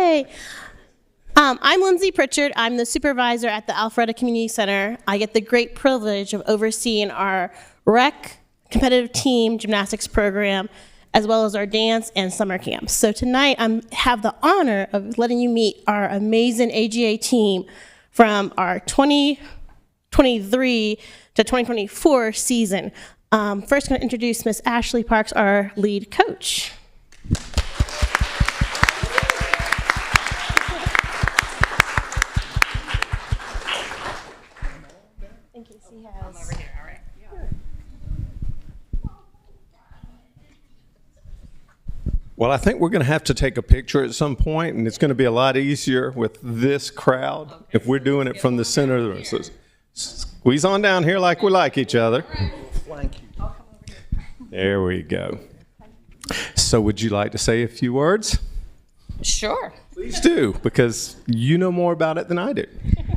Yay! I'm Lindsay Pritchard. I'm the supervisor at the Alpharetta Community Center. I get the great privilege of overseeing our rec competitive team gymnastics program, as well as our dance and summer camps. So tonight I have the honor of letting you meet our amazing AGA team from our 2023 to 2024 season. First, I'm going to introduce Miss Ashley Parks, our lead coach. Well, I think we're going to have to take a picture at some point, and it's going to be a lot easier with this crowd if we're doing it from the center of the room. So squeeze on down here like we like each other. There we go. So would you like to say a few words? Sure. Please do, because you know more about it than I do.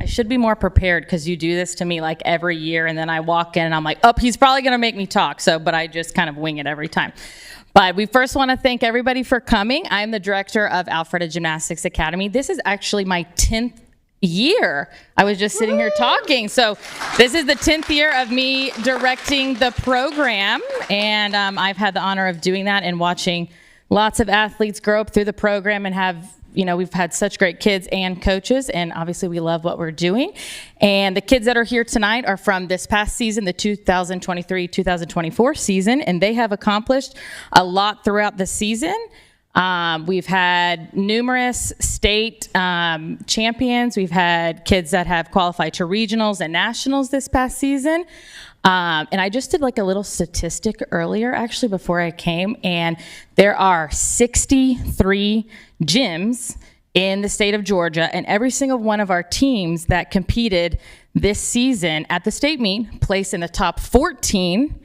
I should be more prepared because you do this to me like every year, and then I walk in and I'm like, oh, he's probably going to make me talk. But I just kind of wing it every time. But we first want to thank everybody for coming. I'm the director of Alpharetta Gymnastics Academy. This is actually my 10th year. I was just sitting here talking. So this is the 10th year of me directing the program. And I've had the honor of doing that and watching lots of athletes grow up through the program and have, we've had such great kids and coaches, and obviously we love what we're doing. And the kids that are here tonight are from this past season, the 2023-2024 season, and they have accomplished a lot throughout the season. We've had numerous state champions. We've had kids that have qualified to regionals and nationals this past season. And I just did like a little statistic earlier, actually, before I came, and there are 63 gyms in the state of Georgia, and every single one of our teams that competed this season at the state meet placed in the top 14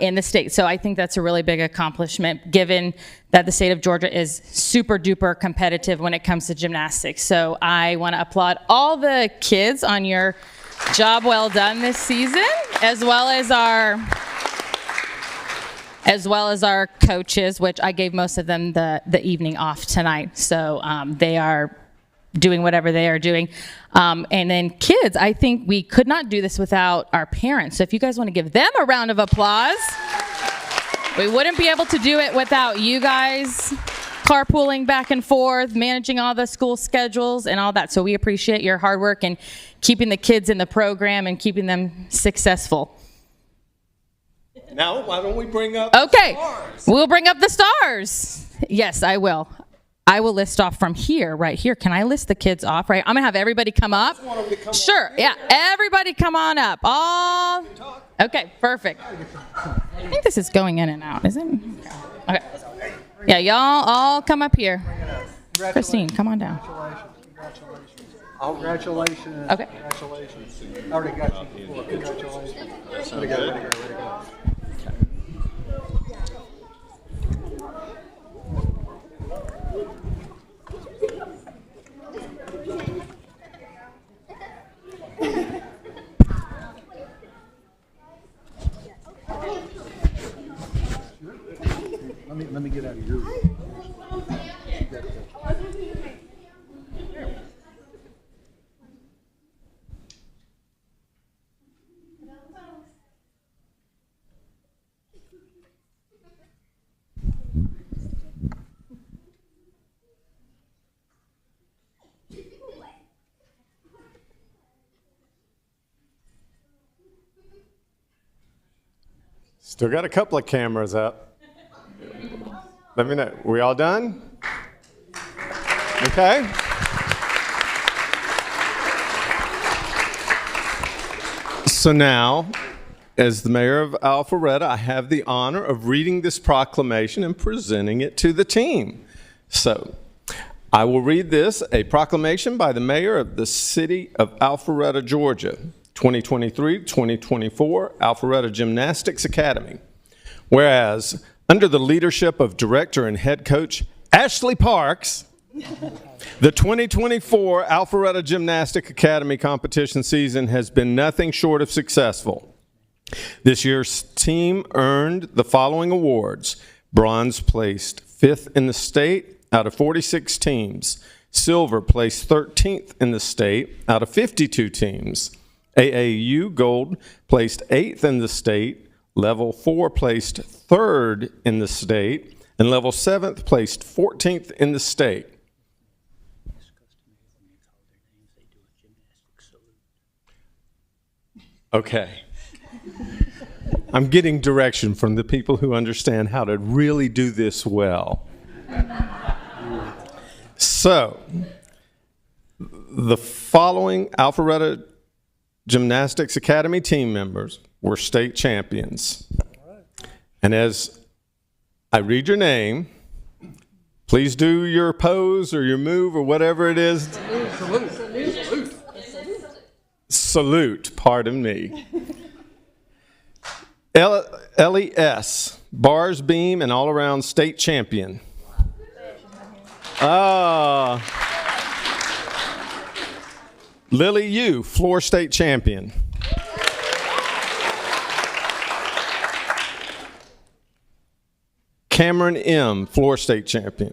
in the state. So I think that's a really big accomplishment, given that the state of Georgia is super duper competitive when it comes to gymnastics. So I want to applaud all the kids on your job well done this season, as well as our coaches, which I gave most of them the evening off tonight. So they are doing whatever they are doing. And then kids, I think we could not do this without our parents. So if you guys want to give them a round of applause, we wouldn't be able to do it without you guys carpooling back and forth, managing all the school schedules and all that. So we appreciate your hard work and keeping the kids in the program and keeping them successful. Now, why don't we bring up the stars? We'll bring up the stars. Yes, I will. I will list off from here, right here. Can I list the kids off? Right, I'm gonna have everybody come up. Sure, yeah, everybody come on up. All, okay, perfect. I think this is going in and out, is it? Okay. Yeah, y'all all come up here. Christine, come on down. Congratulations. Okay. Congratulations. I already got you before. Congratulations. Way to go, way to go, way to go. Let me get out of your room. Still got a couple of cameras up. Let me know. We all done? Okay. So now, as the mayor of Alpharetta, I have the honor of reading this proclamation and presenting it to the team. So I will read this, a proclamation by the mayor of the city of Alpharetta, Georgia, 2023-2024 Alpharetta Gymnastics Academy. Whereas, under the leadership of director and head coach Ashley Parks, the 2024 Alpharetta Gymnastic Academy competition season has been nothing short of successful. This year's team earned the following awards: bronze placed 5th in the state out of 46 teams, Silver placed 13th in the state out of 52 teams. AAU Gold placed 8th in the state. Level 4 placed 3rd in the state. And Level 7th placed 14th in the state. Okay. I'm getting direction from the people who understand how to really do this well. So, the following Alpharetta Gymnastics Academy team members were state champions. And as I read your name, please do your pose or your move or whatever it is. Salute, pardon me. Ellie S., bars, beam, and all-around state champion. Lily U., floor state champion. Cameron M., floor state champion.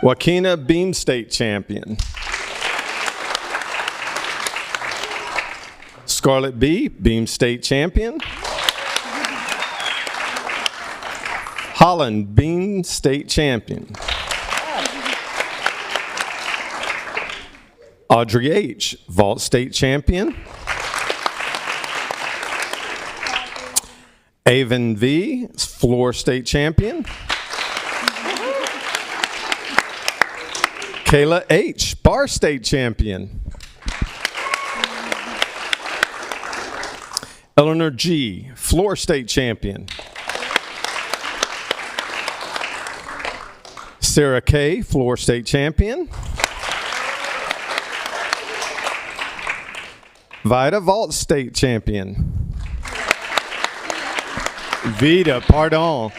Joaquina, beam state champion. Scarlett B., beam state champion. Holland, beam state champion. Audrey H., vault state champion. Avon V., floor state champion. Kayla H., bar state champion. Eleanor G., floor state champion. Sarah K., floor state champion. Vida, vault state champion. Vida, pardon.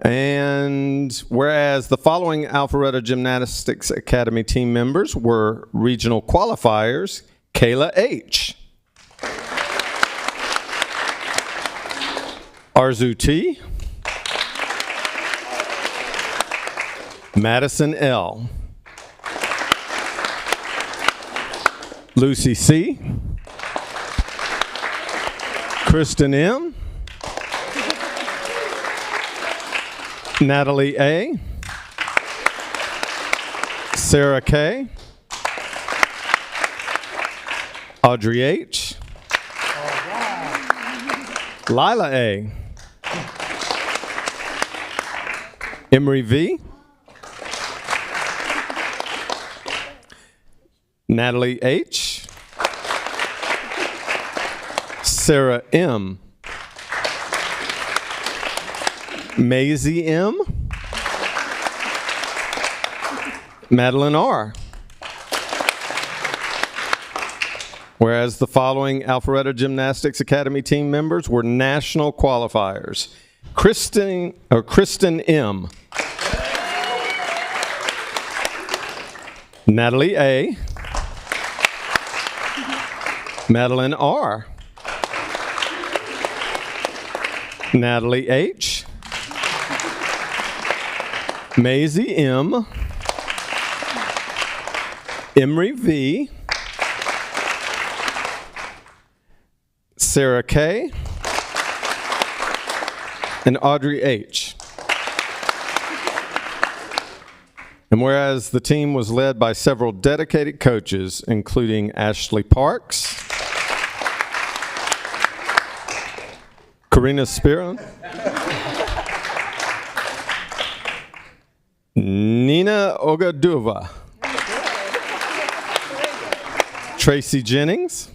And whereas the following Alpharetta Gymnastics Academy team members were regional qualifiers, Kayla H., Arzu T., Madison L., Lucy C., Kristen M., Natalie A., Sarah K., Audrey H., Lila A., Emery V., Natalie H., Sarah M., Maisie M., Madeline R. Whereas the following Alpharetta Gymnastics Academy team members were national qualifiers. Kristen M., Natalie A., Madeline R., Natalie H., Maisie M., Emery V., Sarah K., and Audrey H. And whereas the team was led by several dedicated coaches, including Ashley Parks, Karina Spiron, Nina Ogaduva, Tracy Jennings,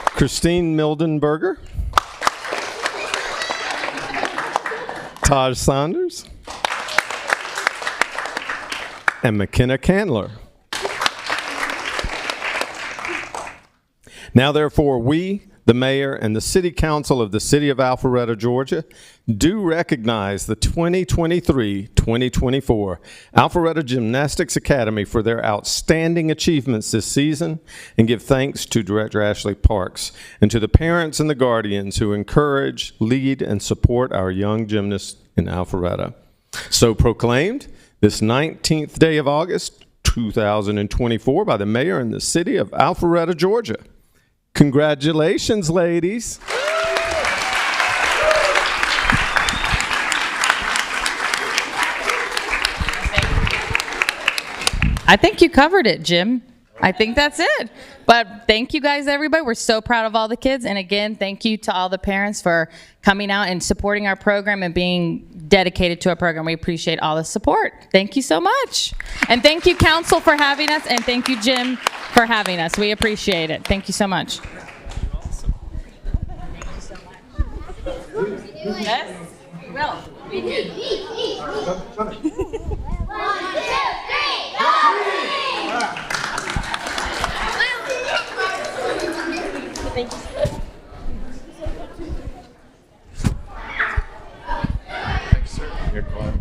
Christine Mildenberger, Taj Saunders, and McKenna Candler. Now, therefore, we, the mayor, and the city council of the city of Alpharetta, Georgia, do recognize the 2023-2024 Alpharetta Gymnastics Academy for their outstanding achievements this season and give thanks to Director Ashley Parks and to the parents and the guardians who encourage, lead, and support our young gymnasts in Alpharetta. So proclaimed this 19th day of August, 2024 by the mayor and the city of Alpharetta, Georgia. Congratulations, ladies. I think you covered it, Jim. I think that's it. But thank you guys, everybody. We're so proud of all the kids. And again, thank you to all the parents for coming out and supporting our program and being dedicated to our program. We appreciate all the support. Thank you so much. And thank you, council, for having us. And thank you, Jim, for having us. We appreciate it. Thank you so much. Yes, we will. We do. 1, 2, 3, Thank you. You're quiet.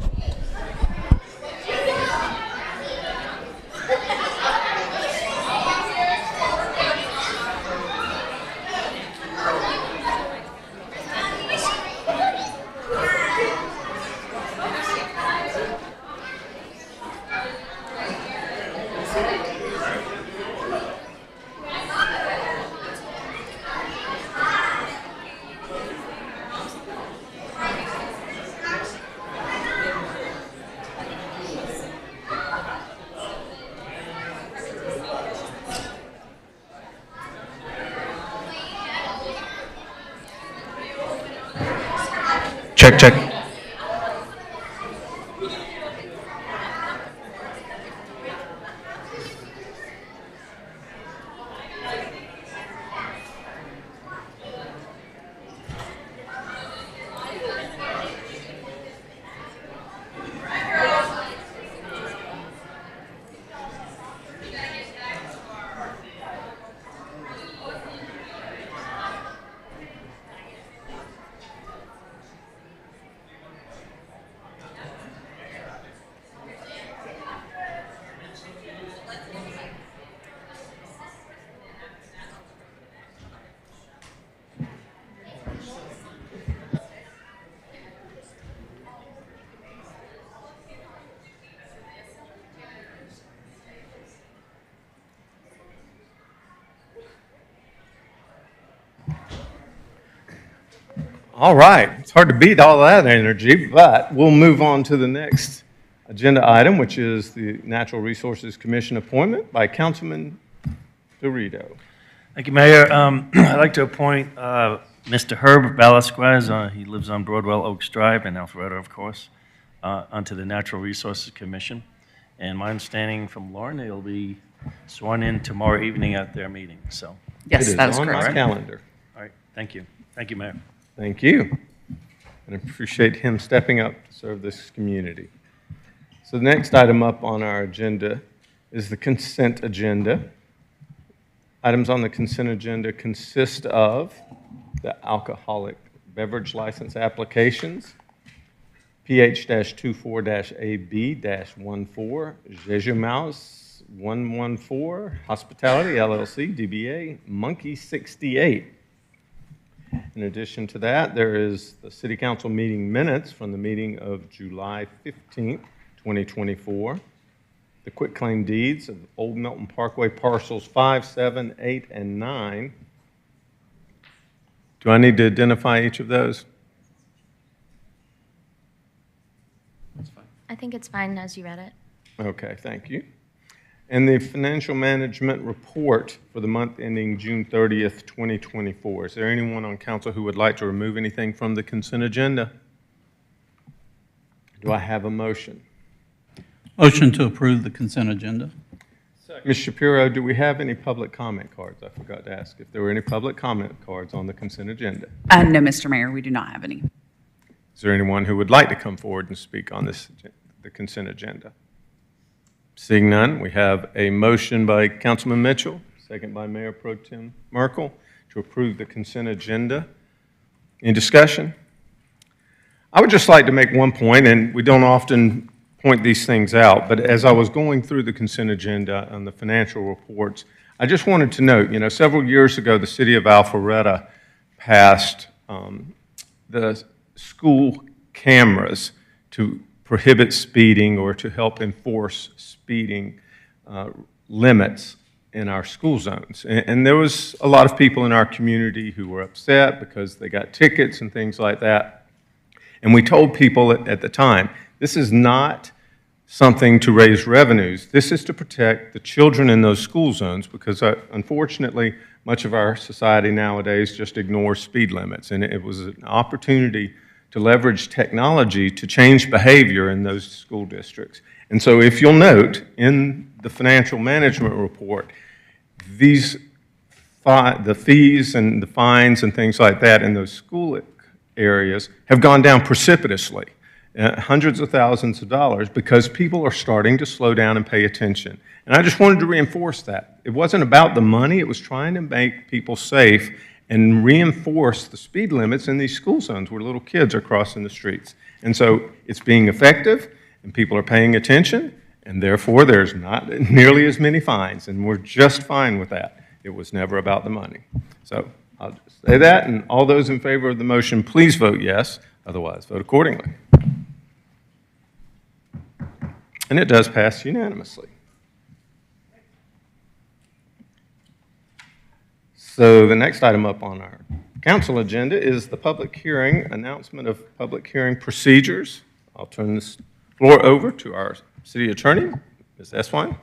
Check, check. All right, it's hard to beat all that energy, but we'll move on to the next agenda item, which is the Natural Resources Commission appointment by Councilman Dorito. Thank you, Mayor. I'd like to appoint Mr. Herb Velasquez, he lives on Broadwell Oaks Drive in Alpharetta, of course, onto the Natural Resources Commission. And my understanding from Lauren, he'll be sworn in tomorrow evening at their meeting, so. Yes, that is It is on correct. my calendar. All right, thank you. Thank you, Mayor. Thank you. And I appreciate him stepping up to serve this community. So the next item up on our agenda is the consent agenda. Items on the consent agenda consist of the alcoholic beverage license applications, PH-24-AB-14, Jeju Mouse 114, Hospitality LLC, DBA Monkey 68. In addition to that, there is the City Council meeting minutes from the meeting of July 15th, 2024. The quitclaim deeds of Old Milton Parkway parcels 5, 7, 8, and 9. Do I need to identify each of those? I think it's fine as you read it. Okay, thank you. And the financial management report for the month ending June 30th, 2024. Is there anyone on council who would like to remove anything from the consent agenda? Do I have a motion? Motion to approve the consent agenda. Ms. Shapiro, do we have any public comment cards? I forgot to ask if there were any public comment cards on the consent agenda. No, Mr. Mayor, we do not have any. Is there anyone who would like to come forward and speak on this, the consent agenda? Seeing none, we have a motion by Councilman Mitchell, second by Mayor Pro Tem Merkel, to approve the consent agenda. Any discussion? I would just like to make one point, and we don't often point these things out, but as I was going through the consent agenda and the financial reports, I just wanted to note, several years ago, the city of Alpharetta passed the school cameras to prohibit speeding or to help enforce speeding limits in our school zones. And there was a lot of people in our community who were upset because they got tickets and things like that. And we told people at the time, this is not something to raise revenues. This is to protect the children in those school zones because, unfortunately, much of our society nowadays just ignores speed limits. And it was an opportunity to leverage technology to change behavior in those school districts. And so if you'll note, in the financial management report, the fees and the fines and things like that in those school areas have gone down precipitously, hundreds of thousands of dollars, because people are starting to slow down and pay attention. And I just wanted to reinforce that. It wasn't about the money, it was trying to make people safe and reinforce the speed limits in these school zones where little kids are crossing the streets. And so it's being effective, and people are paying attention, and therefore there's not nearly as many fines, and we're just fine with that. It was never about the money. So I'll just say that, and all those in favor of the motion, please vote yes. Otherwise, vote accordingly. And it does pass unanimously. So the next item up on our council agenda is the public hearing, announcement of public hearing procedures. I'll turn this floor over to our city attorney, Ms. Eswine.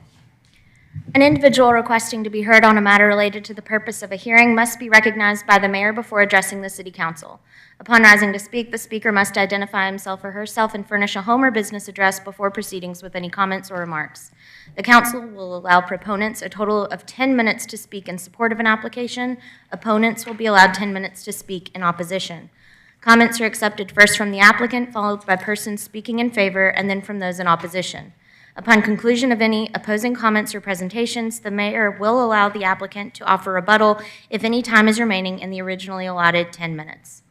An individual requesting to be heard on a matter related to the purpose of a hearing must be recognized by the mayor before addressing the city council. Upon rising to speak, the speaker must identify himself or herself and furnish a home or business address before proceedings with any comments or remarks. The council will allow proponents a total of 10 minutes to speak in support of an application. Opponents will be allowed 10 minutes to speak in opposition. Comments are accepted first from the applicant, followed by persons speaking in favor, and then from those in opposition. Upon conclusion of any opposing comments or presentations, the mayor will allow the applicant to offer rebuttal if any time is remaining in the originally allotted 10 minutes.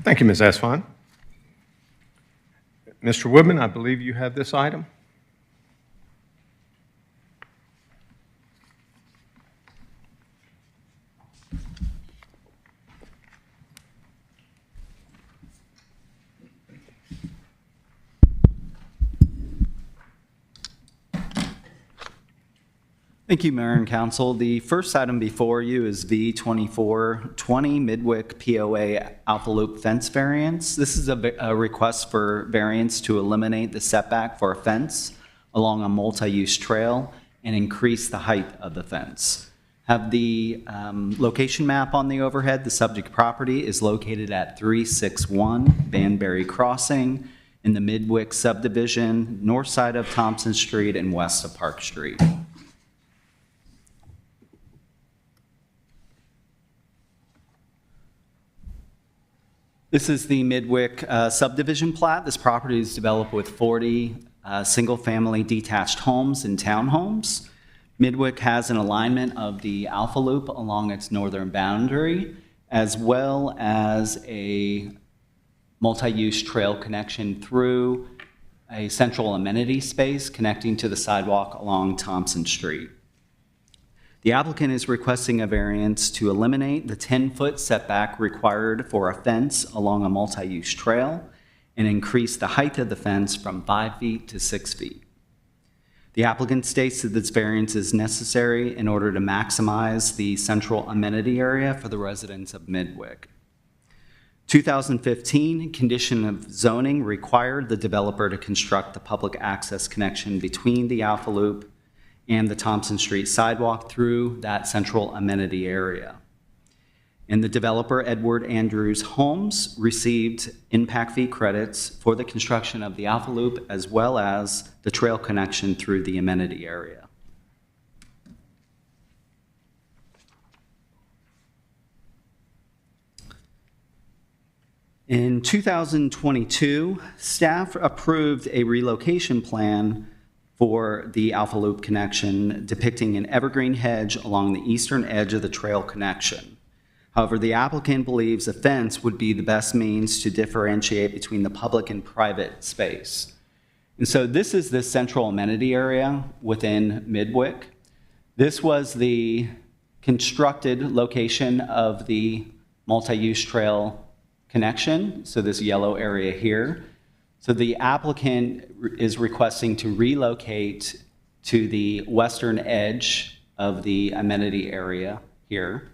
Thank you, Ms. Esfine. Mr. Woodman, I believe you have this item. Thank you, Mayor and Council. The first item before you is V2420 Midwick POA Alpha Loop fence variance. This is a request for variance to eliminate the setback for a fence along a multi-use trail and increase the height of the fence. Have the location map on the overhead. The subject property is located at 361 Banbury Crossing in the Midwick subdivision, north side of Thompson Street and west of Park Street. This is the Midwick subdivision plat. This property is developed with 40 single-family detached homes and townhomes. Midwick has an alignment of the Alpha Loop along its northern boundary, as well as a multi-use trail connection through a central amenity space connecting to the sidewalk along Thompson Street. The applicant is requesting a variance to eliminate the 10-foot setback required for a fence along a multi-use trail and increase the height of the fence from 5 feet to 6 feet. The applicant states that this variance is necessary in order to maximize the central amenity area for the residents of Midwick. 2015 condition of zoning required the developer to construct the public access connection between the Alpha Loop and the Thompson Street sidewalk through that central amenity area. And the developer, Edward Andrews Homes, received impact fee credits for the construction of the Alpha Loop as well as the trail connection through the amenity area. In 2022, staff approved a relocation plan for the Alpha Loop connection, depicting an evergreen hedge along the eastern edge of the trail connection. However, the applicant believes a fence would be the best means to differentiate between the public and private space. And so this is the central amenity area within Midwick. This was the constructed location of the multi-use trail connection, so this yellow area here. So the applicant is requesting to relocate to the western edge of the amenity area here.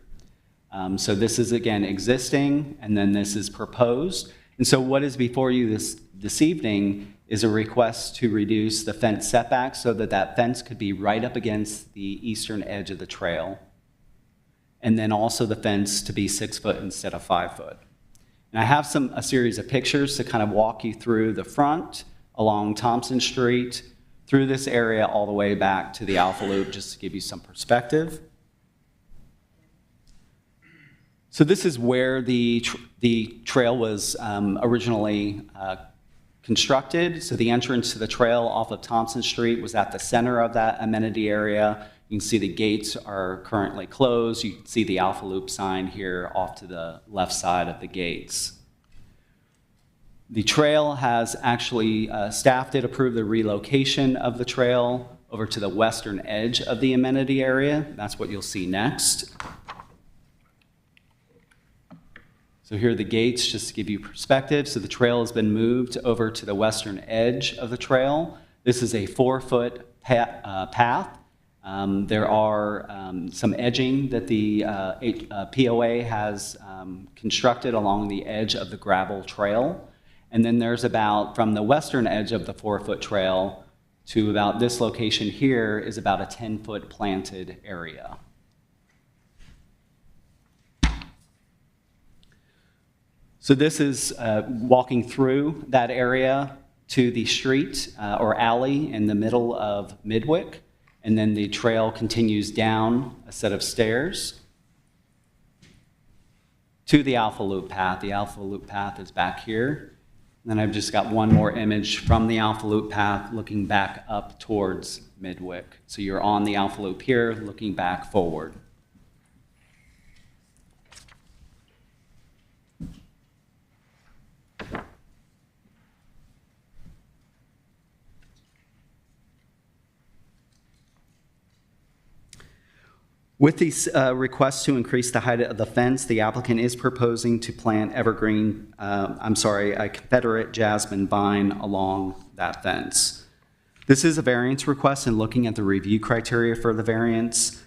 So this is, again, existing, and then this is proposed. And so what is before you this evening is a request to reduce the fence setback so that that fence could be right up against the eastern edge of the trail. And then also the fence to be 6 foot instead of 5 foot. And I have a series of pictures to kind of walk you through the front, along Thompson Street, through this area all the way back to the Alpha Loop, just to give you some perspective. So this is where the trail was originally constructed. So the entrance to the trail off of Thompson Street was at the center of that amenity area. You can see the gates are currently closed. You can see the Alpha Loop sign here off to the left side of the gates. The trail has actually, staff did approve the relocation of the trail over to the western edge of the amenity area. That's what you'll see next. So here are the gates, just to give you perspective. So the trail has been moved over to the western edge of the trail. This is a 4-foot path. There are some edging that the POA has constructed along the edge of the gravel trail. And then there's about, from the western edge of the 4-foot trail to about this location here is about a 10-foot planted area. So this is walking through that area to the street or alley in the middle of Midwick. And then the trail continues down a set of stairs to the Alpha Loop path. The Alpha Loop path is back here. And then I've just got one more image from the Alpha Loop path looking back up towards Midwick. So you're on the Alpha Loop here, looking back forward. With these requests to increase the height of the fence, the applicant is proposing to plant a Confederate jasmine vine along that fence. This is a variance request, and looking at the review criteria for the variance,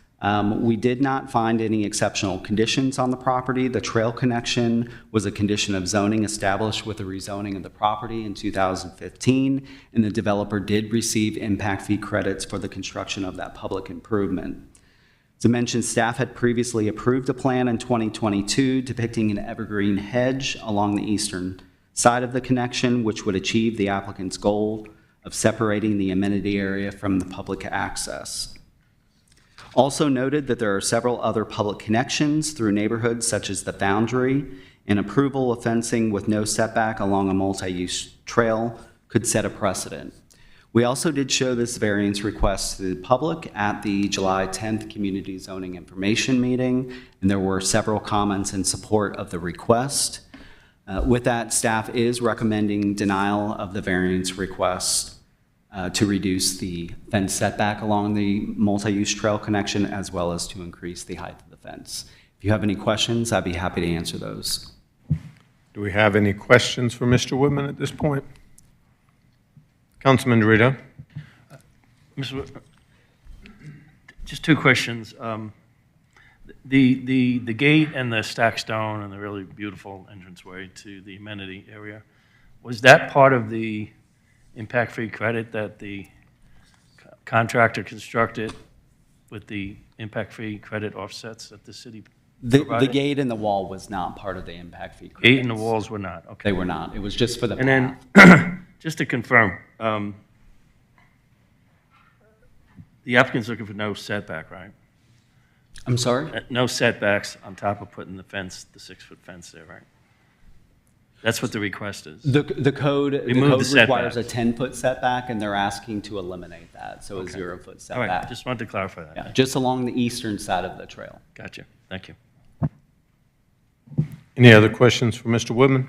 we did not find any exceptional conditions on the property. The trail connection was a condition of zoning established with the rezoning of the property in 2015, and the developer did receive impact fee credits for the construction of that public improvement. As I mentioned, staff had previously approved a plan in 2022 depicting an evergreen hedge along the eastern side of the connection, which would achieve the applicant's goal of separating the amenity area from the public access. Also noted that there are several other public connections through neighborhoods such as the Foundry, and approval of fencing with no setback along a multi-use trail could set a precedent. We also did show this variance request to the public at the July 10th Community Zoning Information Meeting, and there were several comments in support of the request. With that, staff is recommending denial of the variance request to reduce the fence setback along the multi-use trail connection, as well as to increase the height of the fence. If you have any questions, I'd be happy to answer those. Do we have any questions for Mr. Woodman at this point? Councilman DeRito. Just two questions. The gate and the stacked stone and the really beautiful entranceway to the amenity area, was that part of the impact fee credit that the contractor constructed with the impact fee credit offsets that the city The gate and the wall was not part of the impact fee credits. Gate and the walls were not, okay. They were not. It was just for the And path. then, just to confirm, the applicant's looking for no setback, right? I'm sorry? No setbacks on top of putting the fence, the 6-foot fence there, right? That's what the request is. The code Remove the requires a setback. 10-foot setback, and they're asking to eliminate that, so a 0-foot All setback. right, just wanted to clarify that. Yeah, just along the eastern side of the trail. Gotcha, thank you. Any other questions for Mr. Woodman?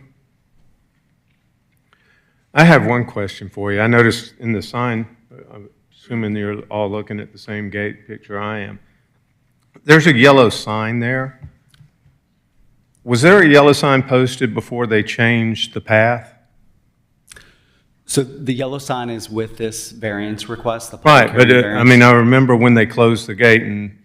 I have one question for you. I noticed in the sign, I'm assuming you're all looking at the same gate picture I am. There's a yellow sign there. Was there a yellow sign posted before they changed the path? So the yellow sign is with this variance request, the Right, public but hearing I variance. mean, I remember when they closed the gate and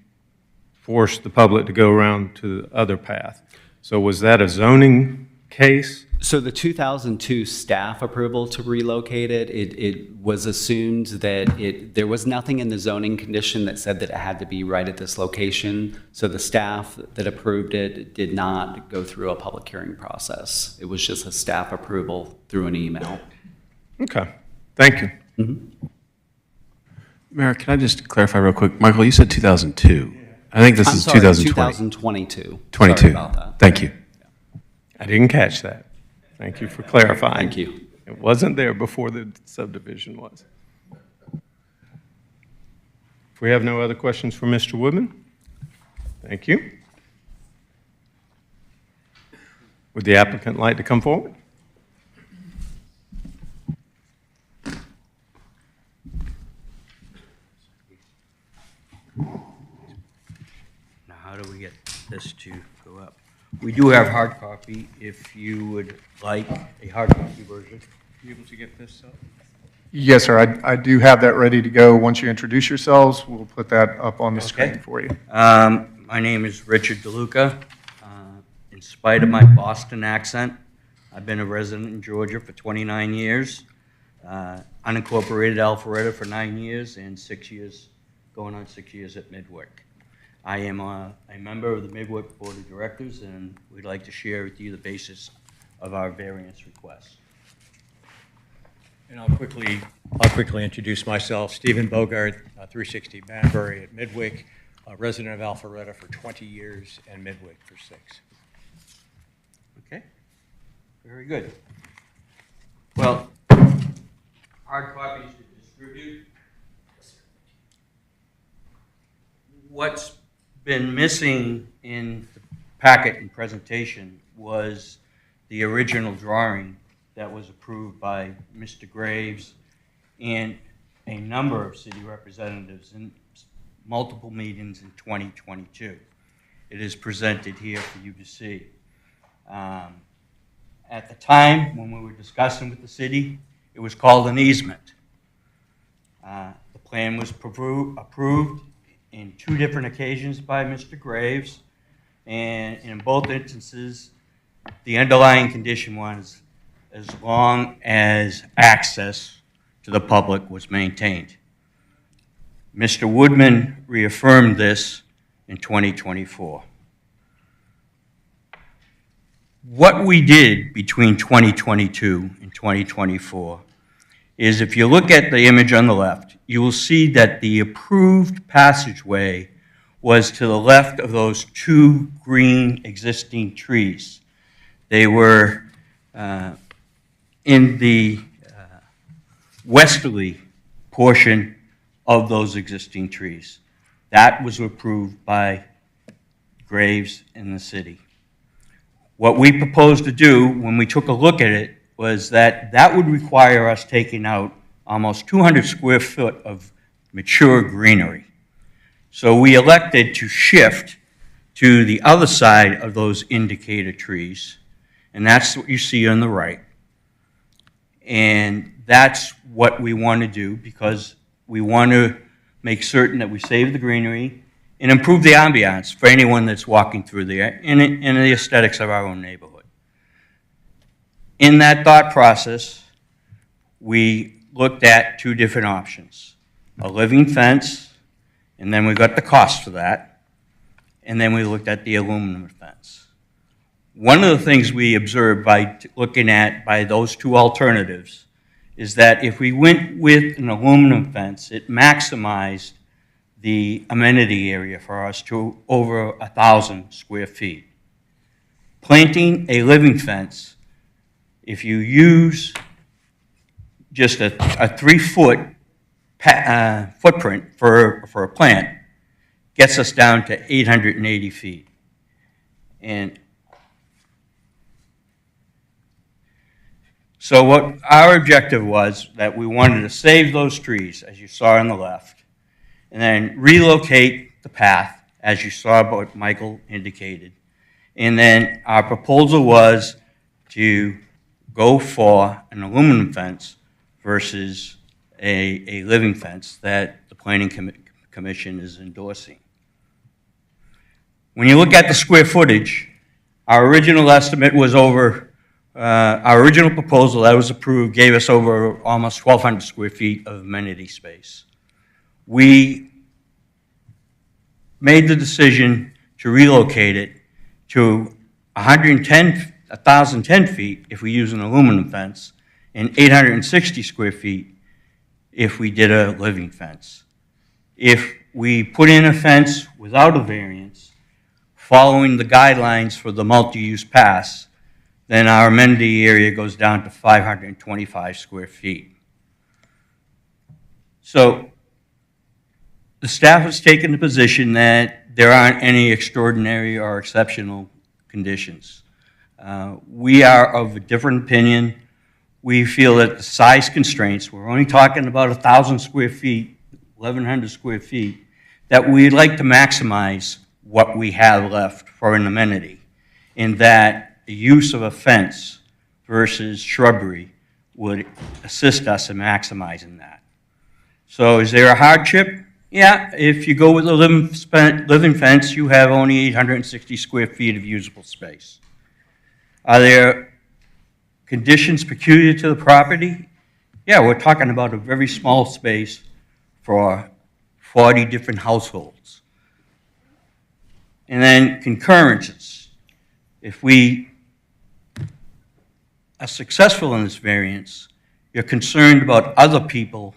forced the public to go around to the other path. So was that a zoning case? So the 2002 staff approval to relocate it was assumed that there was nothing in the zoning condition that said that it had to be right at this location. So the staff that approved it did not go through a public hearing process. It was just a staff approval through an email. Okay, thank you. Mayor, can I just clarify real quick? Michael, you said 2002. I think this I'm is sorry, 2020. 2022. 22. Sorry about that. Thank you. I didn't catch that. Thank you for clarifying. Thank you. It wasn't there before the subdivision was. If we have no other questions for Mr. Woodman, thank you. Would the applicant like to come forward? Now, how do we get this to go up? We do have hard copy, if you would like a hard copy version. You able to get this up? Yes, sir. I do have that ready to go. Once you introduce yourselves, we'll put that up on the screen for you. My name is Richard DeLuca. In spite of my Boston accent, I've been a resident in Georgia for 29 years, unincorporated Alpharetta for 9 years, and 6 years, going on 6 years at Midwick. I am a member of the Midwick Board of Directors, and we'd like to share with you the basis of our variance request. And I'll quickly introduce myself. Stephen Bogart, 360 Banbury at Midwick, a resident of Alpharetta for 20 years and Midwick for 6. Okay, very good. Well, hard copies to distribute. What's been missing in the packet and presentation was the original drawing that was approved by Mr. Graves and a number of city representatives in multiple meetings in 2022. It is presented here for you to see. At the time, when we were discussing with the city, it was called an easement. The plan was approved in 2 different occasions by Mr. Graves, and in both instances, the underlying condition was as long as access to the public was maintained. Mr. Woodman reaffirmed this in 2024. What we did between 2022 and 2024 is, if you look at the image on the left, you will see that the approved passageway was to the left of those 2 green existing trees. They were in the westerly portion of those existing trees. That was approved by Graves and the city. What we proposed to do when we took a look at it was that would require us taking out almost 200 square foot of mature greenery. So we elected to shift to the other side of those indicator trees, and that's what you see on the right. And that's what we want to do, because we want to make certain that we save the greenery and improve the ambiance for anyone that's walking through there and the aesthetics of our own neighborhood. In that thought process, we looked at 2 different options: a living fence, and then we got the cost for that, and then we looked at the aluminum fence. One of the things we observed by looking at those 2 alternatives is that if we went with an aluminum fence, it maximized the amenity area for us to over 1,000 square feet. Planting a living fence If you use just a 3-foot footprint for a plant, gets us down to 880 feet. And so what our objective was, that we wanted to save those trees, as you saw on the left, and then relocate the path, as you saw what Michael indicated. And then our proposal was to go for an aluminum fence versus a living fence that the Planning Commission is endorsing. When you look at the square footage, our original estimate was over, our original proposal that was approved gave us over almost 1,200 square feet of amenity space. We made the decision to relocate it to 1,010 feet if we use an aluminum fence, and 860 square feet if we did a living fence. If we put in a fence without a variance, following the guidelines for the multi-use pass, then our amenity area goes down to 525 square feet. So the staff has taken the position that there aren't any extraordinary or exceptional conditions. We are of a different opinion. We feel that the size constraints, we're only talking about 1,000 square feet, 1,100 square feet, that we'd like to maximize what we have left for an amenity, in that the use of a fence versus shrubbery would assist us in maximizing that. So is there a hardship? Yeah, if you go with a living fence, you have only 860 square feet of usable space. Are there conditions peculiar to the property? Yeah, we're talking about a very small space for 40 different households. And then concurrences. If we are successful in this variance, you're concerned about other people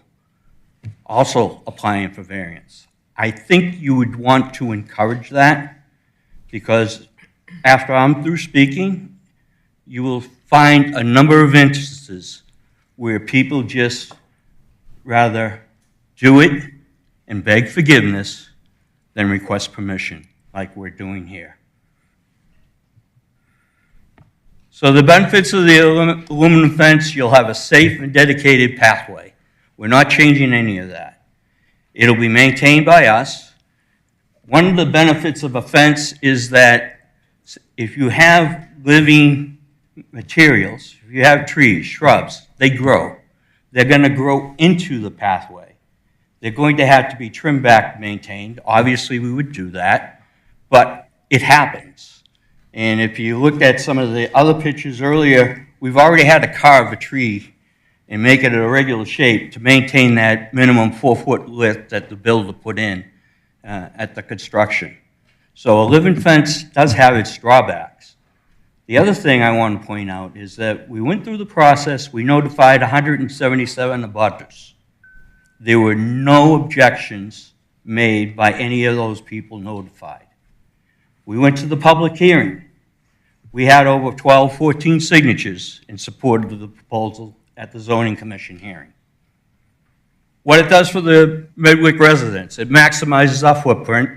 also applying for variance. I think you would want to encourage that, because after I'm through speaking, you will find a number of instances where people just rather do it and beg forgiveness than request permission, like we're doing here. So the benefits of the aluminum fence, you'll have a safe and dedicated pathway. We're not changing any of that. It'll be maintained by us. One of the benefits of a fence is that if you have living materials, if you have trees, shrubs, they grow. They're going to grow into the pathway. They're going to have to be trimmed back, maintained. Obviously, we would do that, but it happens. And if you looked at some of the other pictures earlier, we've already had to carve a tree and make it a regular shape to maintain that minimum 4-foot width that the builder put in at the construction. So a living fence does have its drawbacks. The other thing I want to point out is that we went through the process, we notified 177 abutters. There were no objections made by any of those people notified. We went to the public hearing. We had over 12, 14 signatures in support of the proposal at the Zoning Commission hearing. What it does for the Midwick residents, it maximizes our footprint.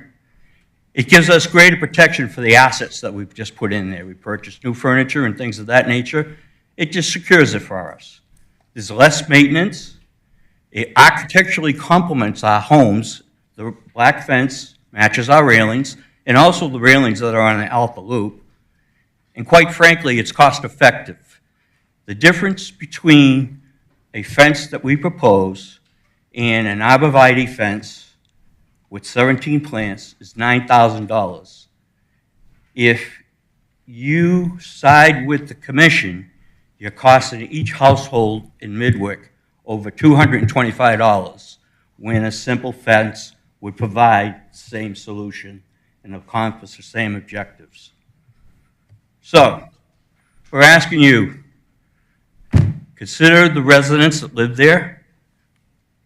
It gives us greater protection for the assets that we've just put in there. We purchased new furniture and things of that nature. It just secures it for us. There's less maintenance. It architecturally complements our homes. The black fence matches our railings, and also the railings that are on the Alpha Loop. And quite frankly, it's cost effective. The difference between a fence that we propose and an arborvitae fence with 17 plants is $9,000. If you side with the commission, you're costing each household in Midwick over $225, when a simple fence would provide the same solution and accomplish the same objectives. So, we're asking you, consider the residents that live there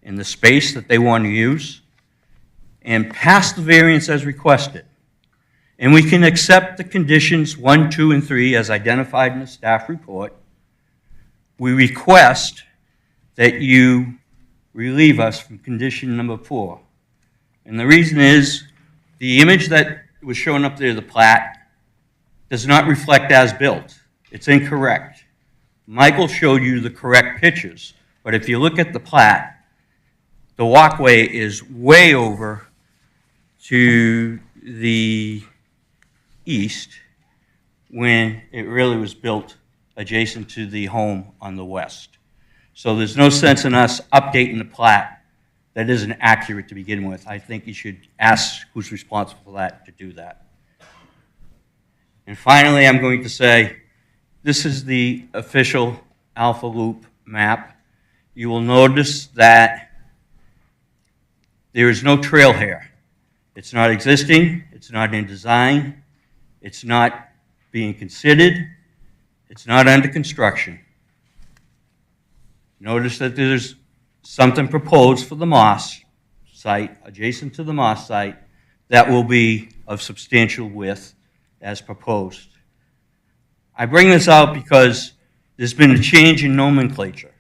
and the space that they want to use, and pass the variance as requested. And we can accept the conditions 1, 2, and 3 as identified in the staff report, we request that you relieve us from condition number 4. And the reason is, the image that was showing up there, the plat, does not reflect as built. It's incorrect. Michael showed you the correct pictures, but if you look at the plat, the walkway is way over to the east when it really was built adjacent to the home on the west. So there's no sense in us updating the plat that isn't accurate to begin with. I think you should ask who's responsible for that to do that. And finally, I'm going to say, this is the official Alpha Loop map. You will notice that there is no trail here. It's not existing, it's not in design, it's not being considered, it's not under construction. Notice that there's something proposed for the Moss site, adjacent to the Moss site, that will be of substantial width as proposed. I bring this out because there's been a change in nomenclature.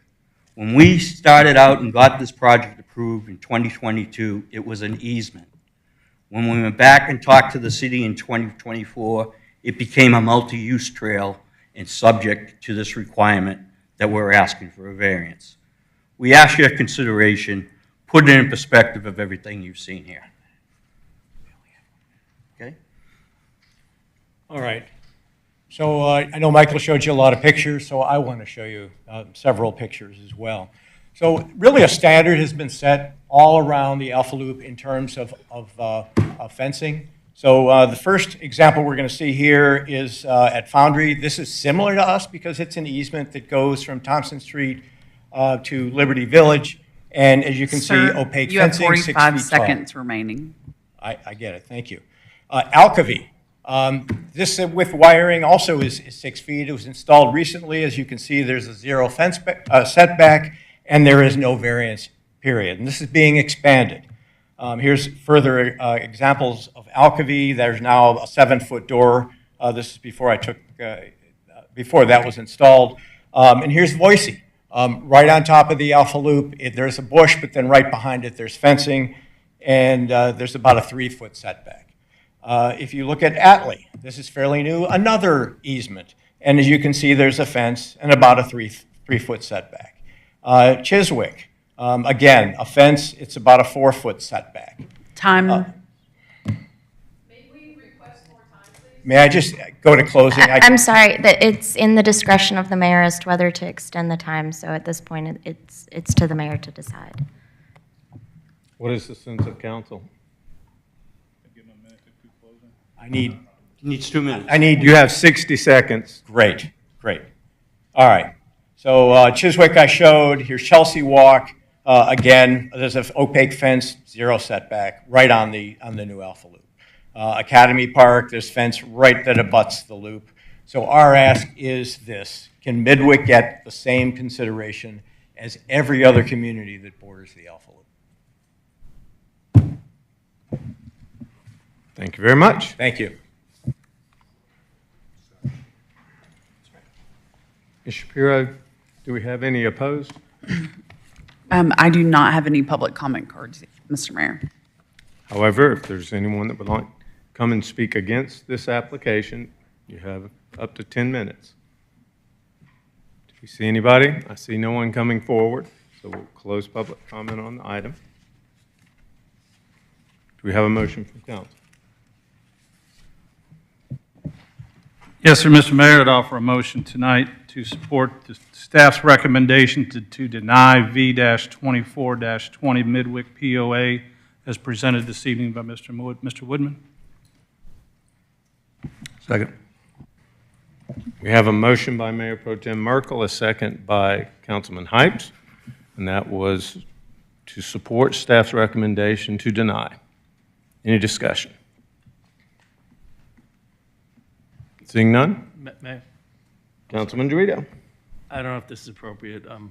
When we started out and got this project approved in 2022, it was an easement. When we went back and talked to the city in 2024, it became a multi-use trail and subject to this requirement that we're asking for a variance. We ask your consideration, put it in perspective of everything you've seen here. Okay? All right. So I know Michael showed you a lot of pictures, so I want to show you several pictures as well. So really a standard has been set all around the Alpha Loop in terms of fencing. So the first example we're going to see here is at Foundry. This is similar to us because it's an easement that goes from Thompson Street to Liberty Village. And as you can see, opaque you have fencing, 6 feet 45 seconds tall. remaining. I get it. Thank you. Alcovy. This with wiring also is 6 feet. It was installed recently. As you can see, there's a 0 fence setback, and there is no variance, period. And this is being expanded. Here's further examples of Alcovy. There's now a 7-foot door. This is before before that was installed. And here's Boise. Right on top of the Alpha Loop, there's a bush, but then right behind it, there's fencing, and there's about a 3-foot setback. If you look at Atlee, this is fairly new, another easement. And as you can see, there's a fence and about a 3-foot setback. Chiswick, again, a fence, it's about a 4-foot setback. Time. May I just go to closing? I'm sorry, that it's in the discretion of the mayor as to whether to extend the time, so at this point, it's to the mayor to decide. What is the sense of council? He needs 2 minutes. You have 60 seconds. Great, great. All right. So Chiswick I showed. Here's Chelsea Walk. Again, there's an opaque fence, 0 setback, right on the new Alpha Loop. Academy Park, there's fence right that abuts the loop. So our ask is this: can Midwick get the same consideration as every other community that borders the Alpha Loop? Thank you very much. Thank you. Ms. Shapiro, do we have any opposed? I do not have any public comment cards, Mr. Mayor. However, if there's anyone that would like to come and speak against this application, you have up to 10 minutes. Do you see anybody? I see no one coming forward, so we'll close public comment on the item. Do we have a motion from council? Yes, sir, Mr. Mayor, I'd offer a motion tonight to support the staff's recommendation to deny V-24-20 Midwick POA as presented this evening by Mr. Woodman. Second. We have a motion by Mayor Pro Tem Merkel, a second by Councilman Hypes, and that was to support staff's recommendation to deny. Any discussion? Seeing none? Mayor, Councilman Dorito. I don't know if this is appropriate. Can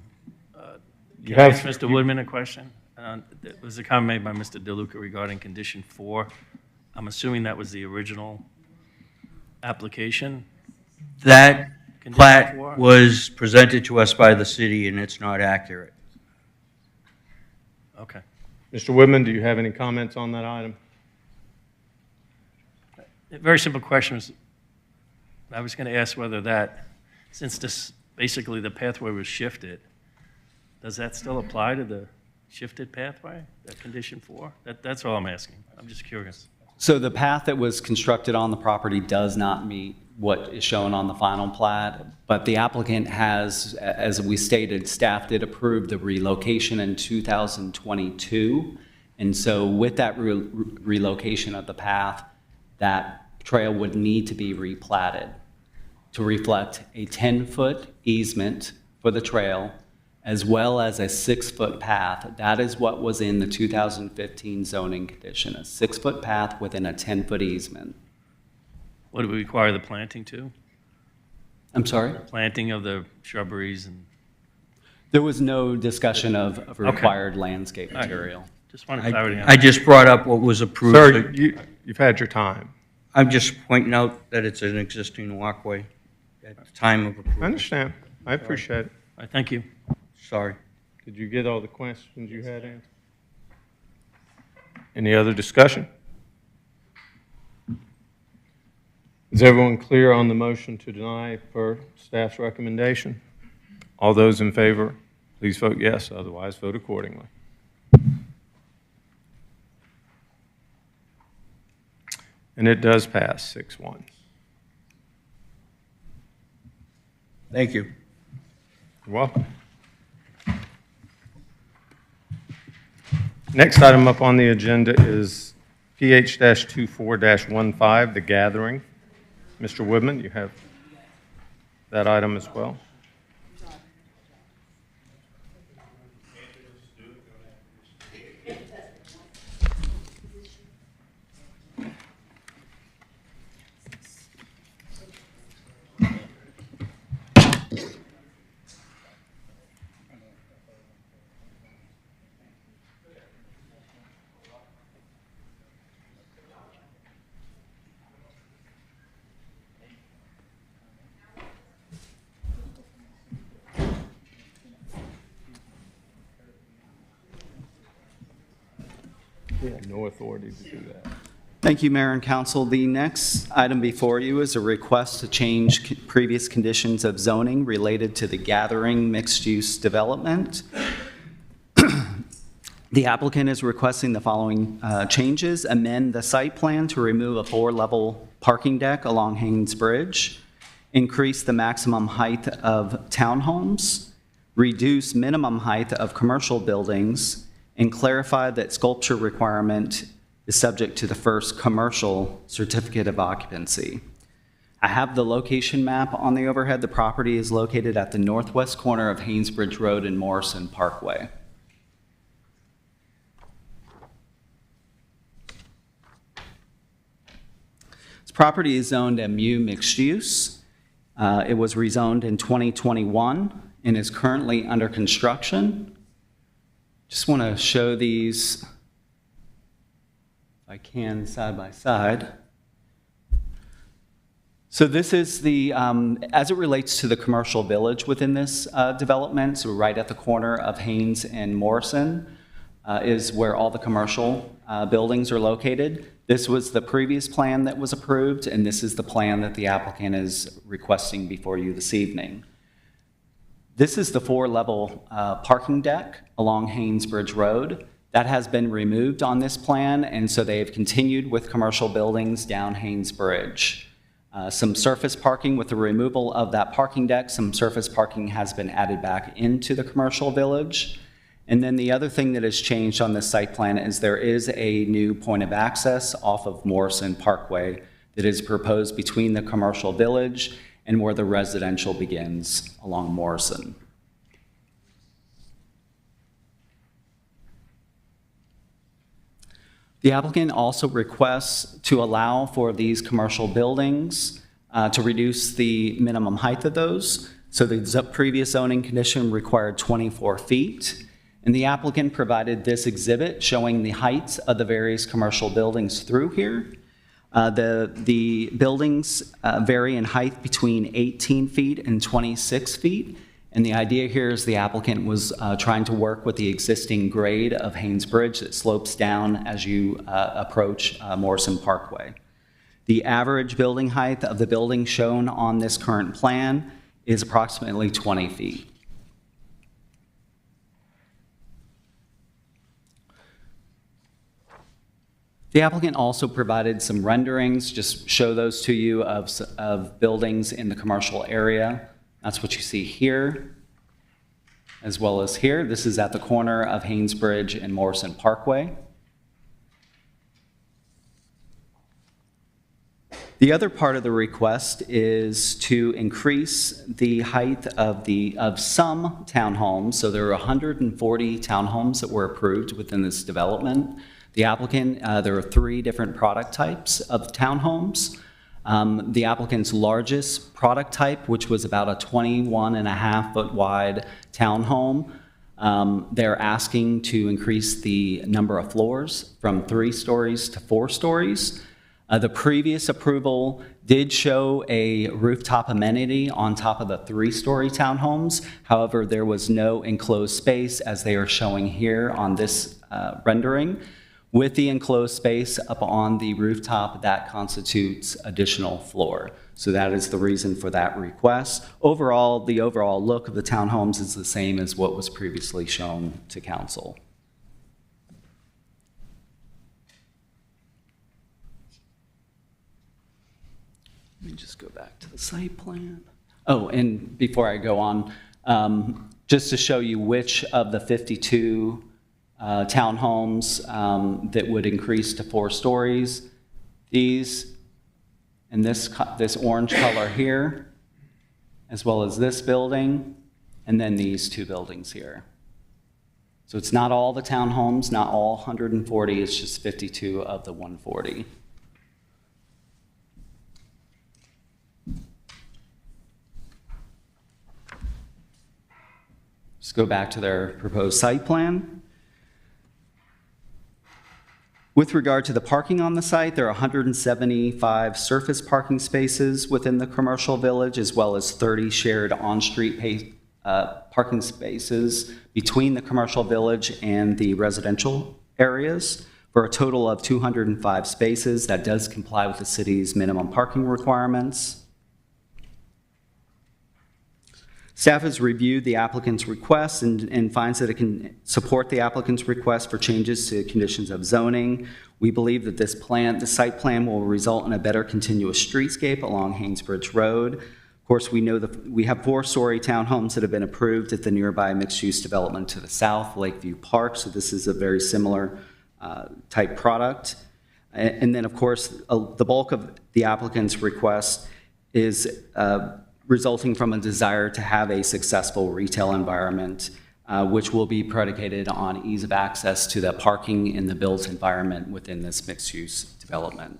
You I have- ask Mr. Woodman a question? There was a comment made by Mr. DeLuca regarding condition 4. I'm assuming that was the original application? That Condition plat 4? was presented to us by the city, and it's not accurate. Okay. Mr. Woodman, do you have any comments on that item? A very simple question was, I was going to ask whether that, since this, basically the pathway was shifted, does that still apply to the shifted pathway, that condition 4? That's all I'm asking. I'm just curious. So the path that was constructed on the property does not meet what is shown on the final plat, but the applicant has, as we stated, staff did approve the relocation in 2022. And so with that relocation of the path, that trail would need to be replatted to reflect a 10-foot easement for the trail, as well as a 6-foot path. That is what was in the 2015 zoning condition, a 6-foot path within a 10-foot easement. Would it require the planting too? I'm sorry? Planting of the shrubberies and? There was no discussion of required landscape material. Just wanted clarity on I that. just brought up what was approved. Sir, you've had your time. I'm just pointing out that it's an existing walkway at the time of approval. I understand. I appreciate it. All right, thank you. Sorry. Did you get all the questions you had answered? Any other discussion? Is everyone clear on the motion to deny per staff's recommendation? All those in favor, please vote yes, otherwise vote accordingly. And it does pass 6-1. Thank you. You're welcome. Next item up on the agenda is PH-24-15, The Gathering. Mr. Woodman, you have that item as well. We have no authority to do that. Thank you, Mayor and Council. The next item before you is a request to change previous conditions of zoning related to the Gathering mixed-use development. The applicant is requesting the following changes: amend the site plan to remove a 4-level parking deck along Haynes Bridge, increase the maximum height of townhomes, reduce minimum height of commercial buildings, and clarify that sculpture requirement is subject to the first commercial certificate of occupancy. I have the location map on the overhead. The property is located at the northwest corner of Haynesbridge Road and Morrison Parkway. This property is zoned MU mixed use. It was rezoned in 2021 and is currently under construction. Just want to show these, if I can, side by side. So this is the, as it relates to the commercial village within this development, so right at the corner of Haynes and Morrison is where all the commercial buildings are located. This was the previous plan that was approved, and this is the plan that the applicant is requesting before you this evening. This is the 4-level parking deck along Haynesbridge Road. That has been removed on this plan, and so they have continued with commercial buildings down Haynes Bridge. Some surface parking with the removal of that parking deck, some surface parking has been added back into the commercial village. And then the other thing that has changed on this site plan is there is a new point of access off of Morrison Parkway that is proposed between the commercial village and where the residential begins along Morrison. The applicant also requests to allow for these commercial buildings to reduce the minimum height of those. So the previous zoning condition required 24 feet, and the applicant provided this exhibit showing the heights of the various commercial buildings through here. The buildings vary in height between 18 feet and 26 feet. And the idea here is the applicant was trying to work with the existing grade of Haynes Bridge that slopes down as you approach Morrison Parkway. The average building height of the building shown on this current plan is approximately 20 feet. The applicant also provided some renderings, just show those to you, of buildings in the commercial area. That's what you see here, as well as here. This is at the corner of Haynes Bridge and Morrison Parkway. The other part of the request is to increase the height of some townhomes. So there are 140 townhomes that were approved within this development. The applicant, there are 3 different product types of townhomes. The applicant's largest product type, which was about a 21.5-foot wide townhome, they're asking to increase the number of floors from 3 stories to 4 stories. The previous approval did show a rooftop amenity on top of the 3-story townhomes. However, there was no enclosed space as they are showing here on this rendering. With the enclosed space up on the rooftop, that constitutes additional floor. So that is the reason for that request. Overall, the overall look of the townhomes is the same as what was previously shown to council. Let me just go back to the site plan. Oh, and before I go on, just to show you which of the 52 townhomes that would increase to 4 stories, these and this orange color here, as well as this building, and then these 2 buildings here. So it's not all the townhomes, not all 140, it's just 52 of the 140. Let's go back to their proposed site plan. With regard to the parking on the site, there are 175 surface parking spaces within the commercial village, as well as 30 shared on-street parking spaces between the commercial village and the residential areas, for a total of 205 spaces. That does comply with the city's minimum parking requirements. Staff has reviewed the applicant's request and finds that it can support the applicant's request for changes to conditions of zoning. We believe that the site plan will result in a better continuous streetscape along Haynes Bridge Road. Of course, we know that we have 4-story townhomes that have been approved at the nearby mixed-use development to the south, Lakeview Park, so this is a very similar type product. And then, of course, the bulk of the applicant's request is resulting from a desire to have a successful retail environment, which will be predicated on ease of access to the parking in the built environment within this mixed-use development.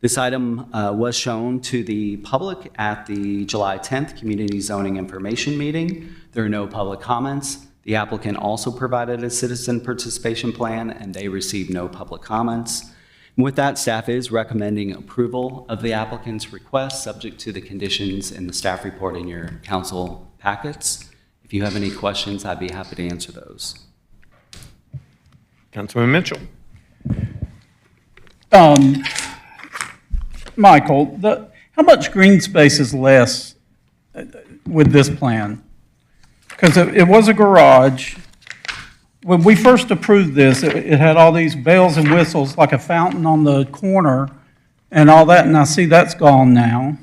This item was shown to the public at the July 10th Community Zoning Information Meeting. There are no public comments. The applicant also provided a citizen participation plan, and they received no public comments. With that, staff is recommending approval of the applicant's request, subject to the conditions in the staff report in your council packets. If you have any questions, I'd be happy to answer those. Councilman Mitchell. Michael, how much green space is less with this plan? Because it was a garage. When we first approved this, it had all these bells and whistles, like a fountain on the corner and all that, and I see that's gone now.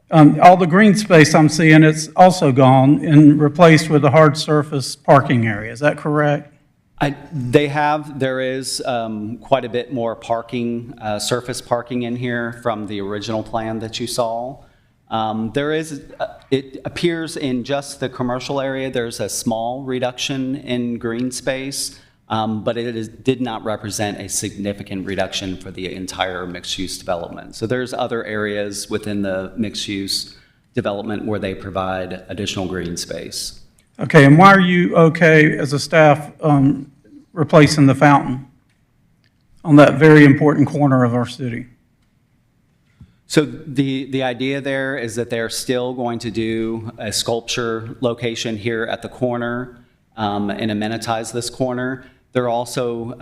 All the green space I'm seeing, it's also gone and replaced with a hard surface parking area. Is that correct? There is quite a bit more parking, surface parking in here from the original plan that you saw. It appears in just the commercial area, there's a small reduction in green space, but did not represent a significant reduction for the entire mixed-use development. So there's other areas within the mixed-use development where they provide additional green space. Okay, and why are you okay as a staff replacing the fountain? on that very important corner of our city. So the idea there is that they're still going to do a sculpture location here at the corner and amenitize this corner. They're also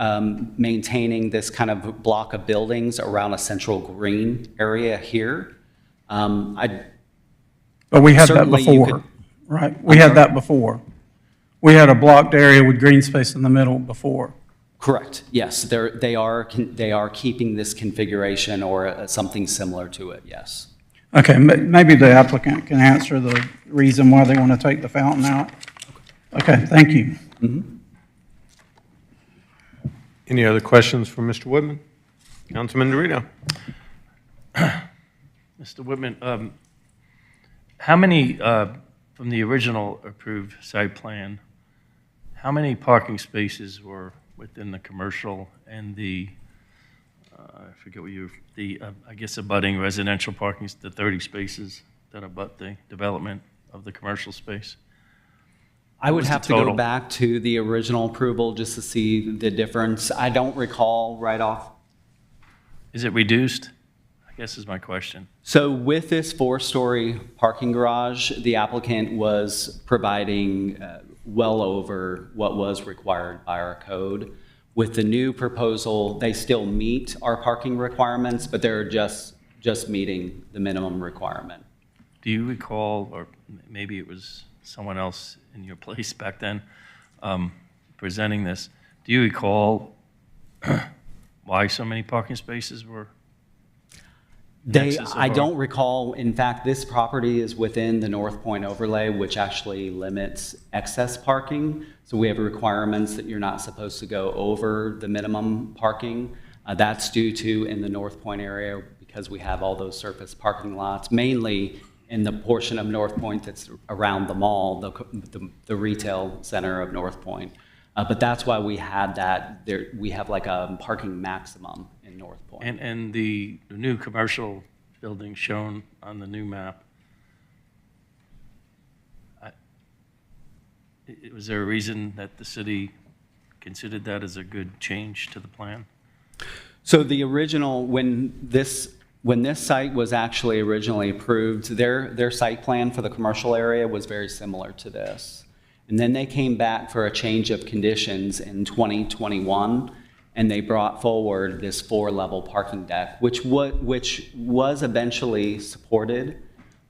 maintaining this kind of block of buildings around a central green area here. But we had that Certainly you before, could- right? We had that before. We had a blocked area with green space in the middle before. Correct, yes. They are keeping this configuration or something similar to it, yes. Okay, maybe the applicant can answer the reason why they want to take the fountain out. Okay, thank you. Any other questions for Mr. Woodman? Councilman Dorito? Mr. Whitman, how many, from the original approved site plan, how many parking spaces were within the commercial and the, I forget what I guess abutting residential parking, the 30 spaces that abut the development of the commercial space? I would was the have to go total? back to the original approval just to see the difference. I don't recall right off. Is it reduced? I guess is my question. So with this 4-story parking garage, the applicant was providing well over what was required by our code. With the new proposal, they still meet our parking requirements, but they're just meeting the minimum requirement. Do you recall, or maybe it was someone else in your place back then, presenting this, do you recall why so many parking spaces were? I don't recall. In fact, this property is within the North Point overlay, which actually limits excess parking. So we have requirements that you're not supposed to go over the minimum parking. That's due to in the North Point area because we have all those surface parking lots, mainly in the portion of North Point that's around the mall, the retail center of North Point. But that's why we had that. We have like a parking maximum in North Point. And the new commercial building shown on the new map, was there a reason that the city considered that as a good change to the plan? So the original, when this site was actually originally approved, their site plan for the commercial area was very similar to this. And then they came back for a change of conditions in 2021, and they brought forward this 4-level parking deck, which was eventually supported,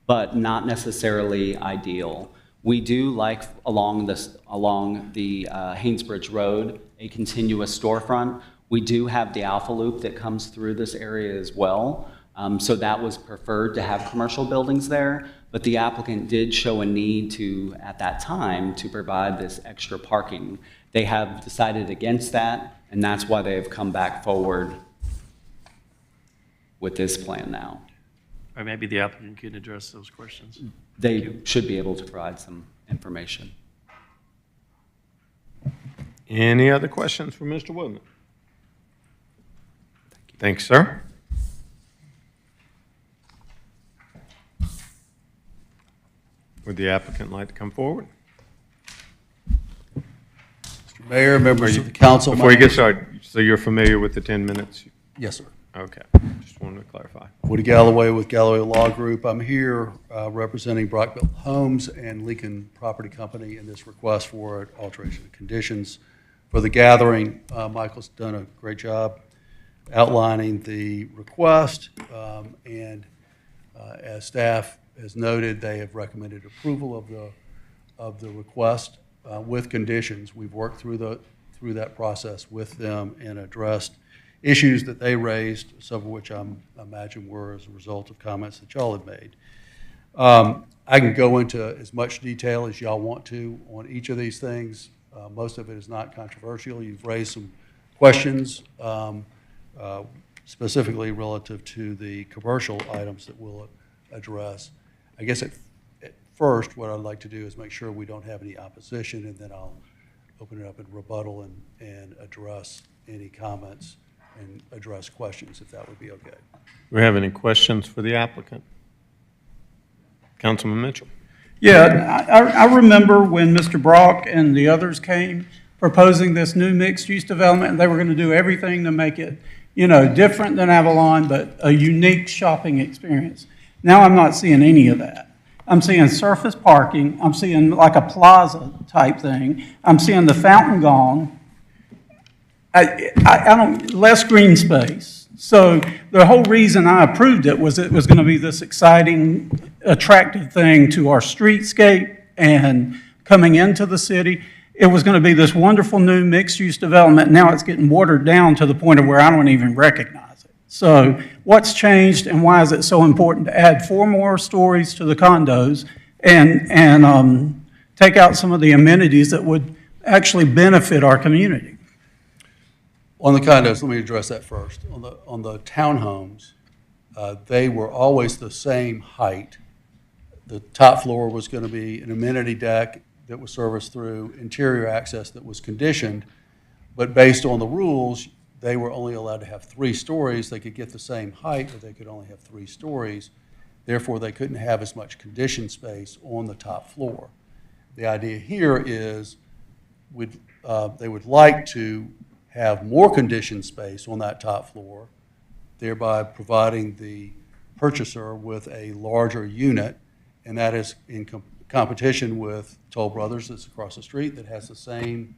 but not necessarily ideal. We do like along the Haynesbridge Road, a continuous storefront. We do have the Alpha Loop that comes through this area as well. So that was preferred to have commercial buildings there, but the applicant did show a need to, at that time, to provide this extra parking. They have decided against that, and that's why they have come back forward with this plan now. Or maybe the applicant can address those questions. They should be able to provide some information. Any other questions for Mr. Woodman? Thanks, sir. Would the applicant like to come forward? Mr. Mayor, members of the council. Before you get started, so you're familiar with the 10 minutes? Yes, sir. Okay, just wanted to clarify. Woody Galloway with Galloway Law Group. I'm here representing Brockville Homes and Lincoln Property Company in this request for alteration of conditions for the gathering. Michael's done a great job outlining the request, and as staff has noted, they have recommended approval of the request with conditions. We've worked through that process with them and addressed issues that they raised, some of which I imagine were as a result of comments that y'all have made. I can go into as much detail as y'all want to on each of these things. Most of it is not controversial. You've raised some questions specifically relative to the commercial items that we'll address. I guess at first, what I'd like to do is make sure we don't have any opposition, and then I'll open it up in rebuttal and address any comments and address questions, if that would be okay. Do we have any questions for the applicant? Councilman Mitchell. Yeah, I remember when Mr. Brock and the others came, proposing this new mixed-use development, and they were going to do everything to make it, different than Avalon, but a unique shopping experience. Now I'm not seeing any of that. I'm seeing surface parking. I'm seeing like a plaza type thing. I'm seeing the fountain gone. Less green space. So the whole reason I approved it was going to be this exciting, attractive thing to our streetscape and coming into the city. It was going to be this wonderful new mixed-use development. Now it's getting watered down to the point of where I don't even recognize it. So what's changed and why is it so important to add 4 more stories to the condos and take out some of the amenities that would actually benefit our community? On the condos, let me address that first. On the townhomes, they were always the same height. The top floor was going to be an amenity deck that was serviced through interior access that was conditioned, but based on the rules, they were only allowed to have 3 stories. They could get the same height, but they could only have 3 stories. Therefore, they couldn't have as much conditioned space on the top floor. The idea here is they would like to have more conditioned space on that top floor, thereby providing the purchaser with a larger unit, and that is in competition with Toll Brothers that's across the street that has the same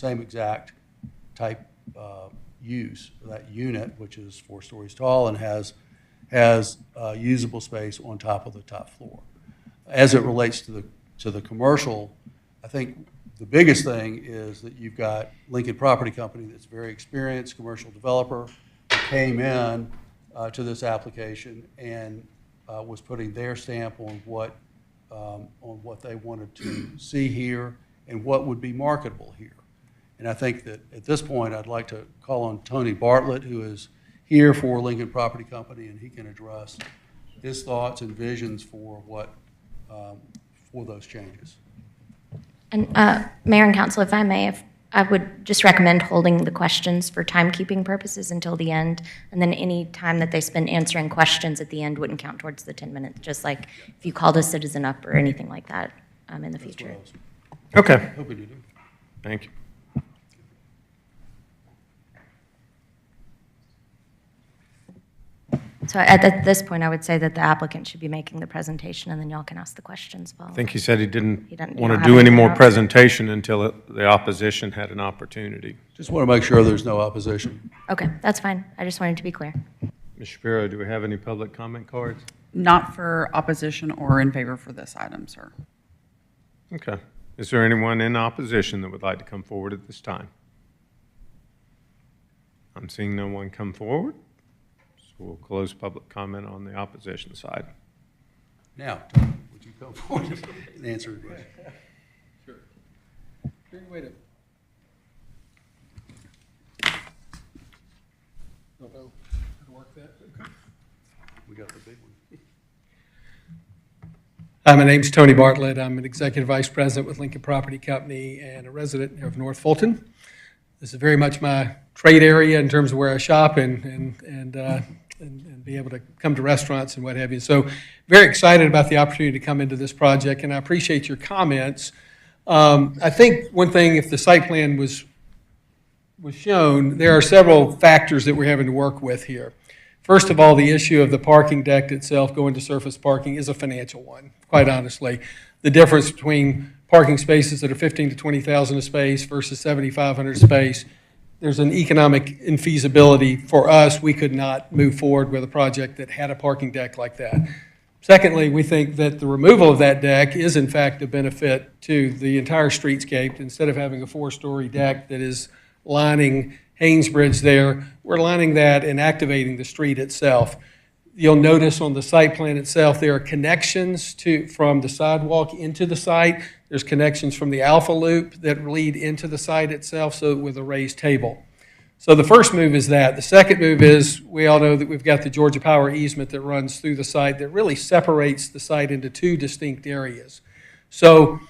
exact type use for that unit, which is 4 stories tall and has usable space on top of the top floor. As it relates to the commercial, I think the biggest thing is that you've got Lincoln Property Company that's a very experienced commercial developer who came in to this application and was putting their stamp on what they wanted to see here and what would be marketable here. And I think that at this point, I'd like to call on Tony Bartlett, who is here for Lincoln Property Company, and he can address his thoughts and visions for for those changes. And Mayor and Council, if I may, I would just recommend holding the questions for timekeeping purposes until the end, and then any time that they spend answering questions at the end wouldn't count towards the 10 minutes, just like if you called a citizen up or anything like that in the future. Okay. Hoping you do. Thank you. So at this point, I would say that the applicant should be making the presentation, and then y'all can ask the questions. I think he said he didn't you want don't to do have any anything more else? presentation until the opposition had an opportunity. Just want to make sure there's no opposition. Okay, that's fine. I just wanted to be clear. Ms. Shapiro, do we have any public comment cards? Not for opposition or in favor for this item, sir. Okay. Is there anyone in opposition that would like to come forward at this time? I'm seeing no one come forward. So we'll close public comment on the opposition side. Now, Tony, would you come forward and answer the question? Sure. Here, wait a Don't know how to work that. Okay. We got the big one. Hi, my name's Tony Bartlett. I'm an executive vice president with Lincoln Property Company and a resident of North Fulton. This is very much my trade area in terms of where I shop and be able to come to restaurants and what have you. So very excited about the opportunity to come into this project, and I appreciate your comments. I think one thing, if the site plan was shown, there are several factors that we're having to work with here. First of all, the issue of the parking deck itself going to surface parking is a financial one, quite honestly. The difference between parking spaces that are 15 to 20,000 a space versus 7,500 space, there's an economic infeasibility for us. We could not move forward with a project that had a parking deck like that. Secondly, we think that the removal of that deck is in fact a benefit to the entire streetscape. Instead of having a 4-story deck that is lining Haynesbridge there, we're lining that and activating the street itself. You'll notice on the site plan itself, there are connections from the sidewalk into the site. There's connections from the Alpha Loop that lead into the site itself, so with a raised table. So the first move is that. The second move is, we all know that we've got the Georgia Power easement that runs through the site that really separates the site into 2 distinct areas. So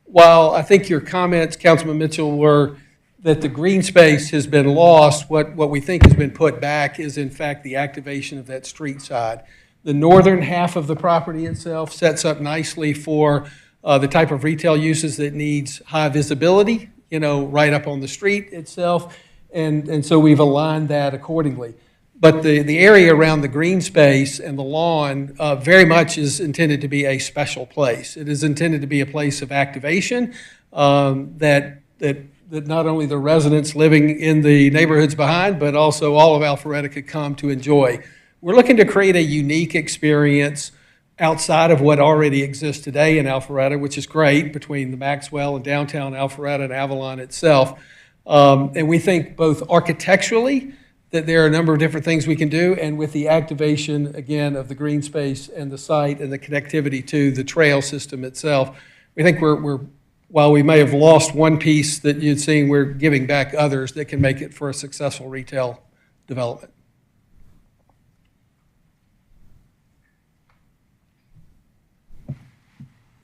while I think your comments, Councilman Mitchell, were that the green space has been lost, what we think has been put back is in fact the activation of that street side. The northern half of the property itself sets up nicely for the type of retail uses that needs high visibility. right up on the street itself. And so we've aligned that accordingly. But the area around the green space and the lawn very much is intended to be a special place. It is intended to be a place of activation that not only the residents living in the neighborhoods behind, but also all of Alpharetta could come to enjoy. We're looking to create a unique experience outside of what already exists today in Alpharetta, which is great, between the Maxwell and downtown Alpharetta and Avalon itself. And we think both architecturally that there are a number of different things we can do, and with the activation, again, of the green space and the site and the connectivity to the trail system itself, we think we're while we may have lost one piece that you'd seen, we're giving back others that can make it for a successful retail development.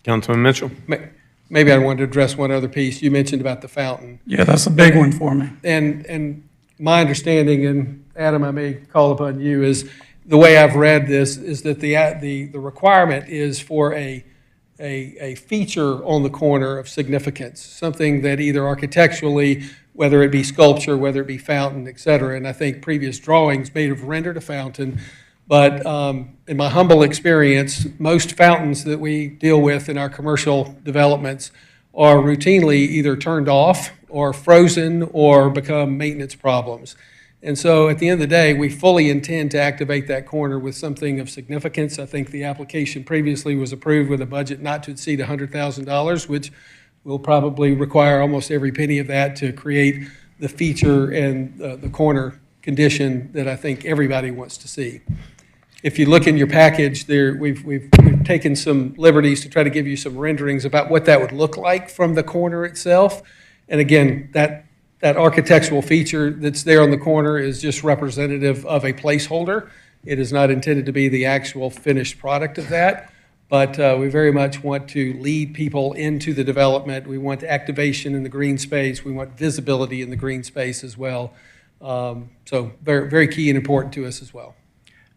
Councilman Mitchell. Maybe I wanted to address one other piece. You mentioned about the fountain. Yeah, that's a big one for me. And my understanding, and Adam, I may call upon you, is the way I've read this is that the requirement is for a feature on the corner of significance, something that either architecturally, whether it be sculpture, whether it be fountain, et cetera, and I think previous drawings may have rendered a fountain, but in my humble experience, most fountains that we deal with in our commercial developments are routinely either turned off or frozen or become maintenance problems. And so at the end of the day, we fully intend to activate that corner with something of significance. I think the application previously was approved with a budget not to exceed $100,000, which will probably require almost every penny of that to create the feature and the corner condition that I think everybody wants to see. If you look in your package there, we've taken some liberties to try to give you some renderings about what that would look like from the corner itself. And again, that architectural feature that's there on the corner is just representative of a placeholder. It is not intended to be the actual finished product of that, but we very much want to lead people into the development. We want activation in the green space. We want visibility in the green space as well. So very, very key and important to us as well.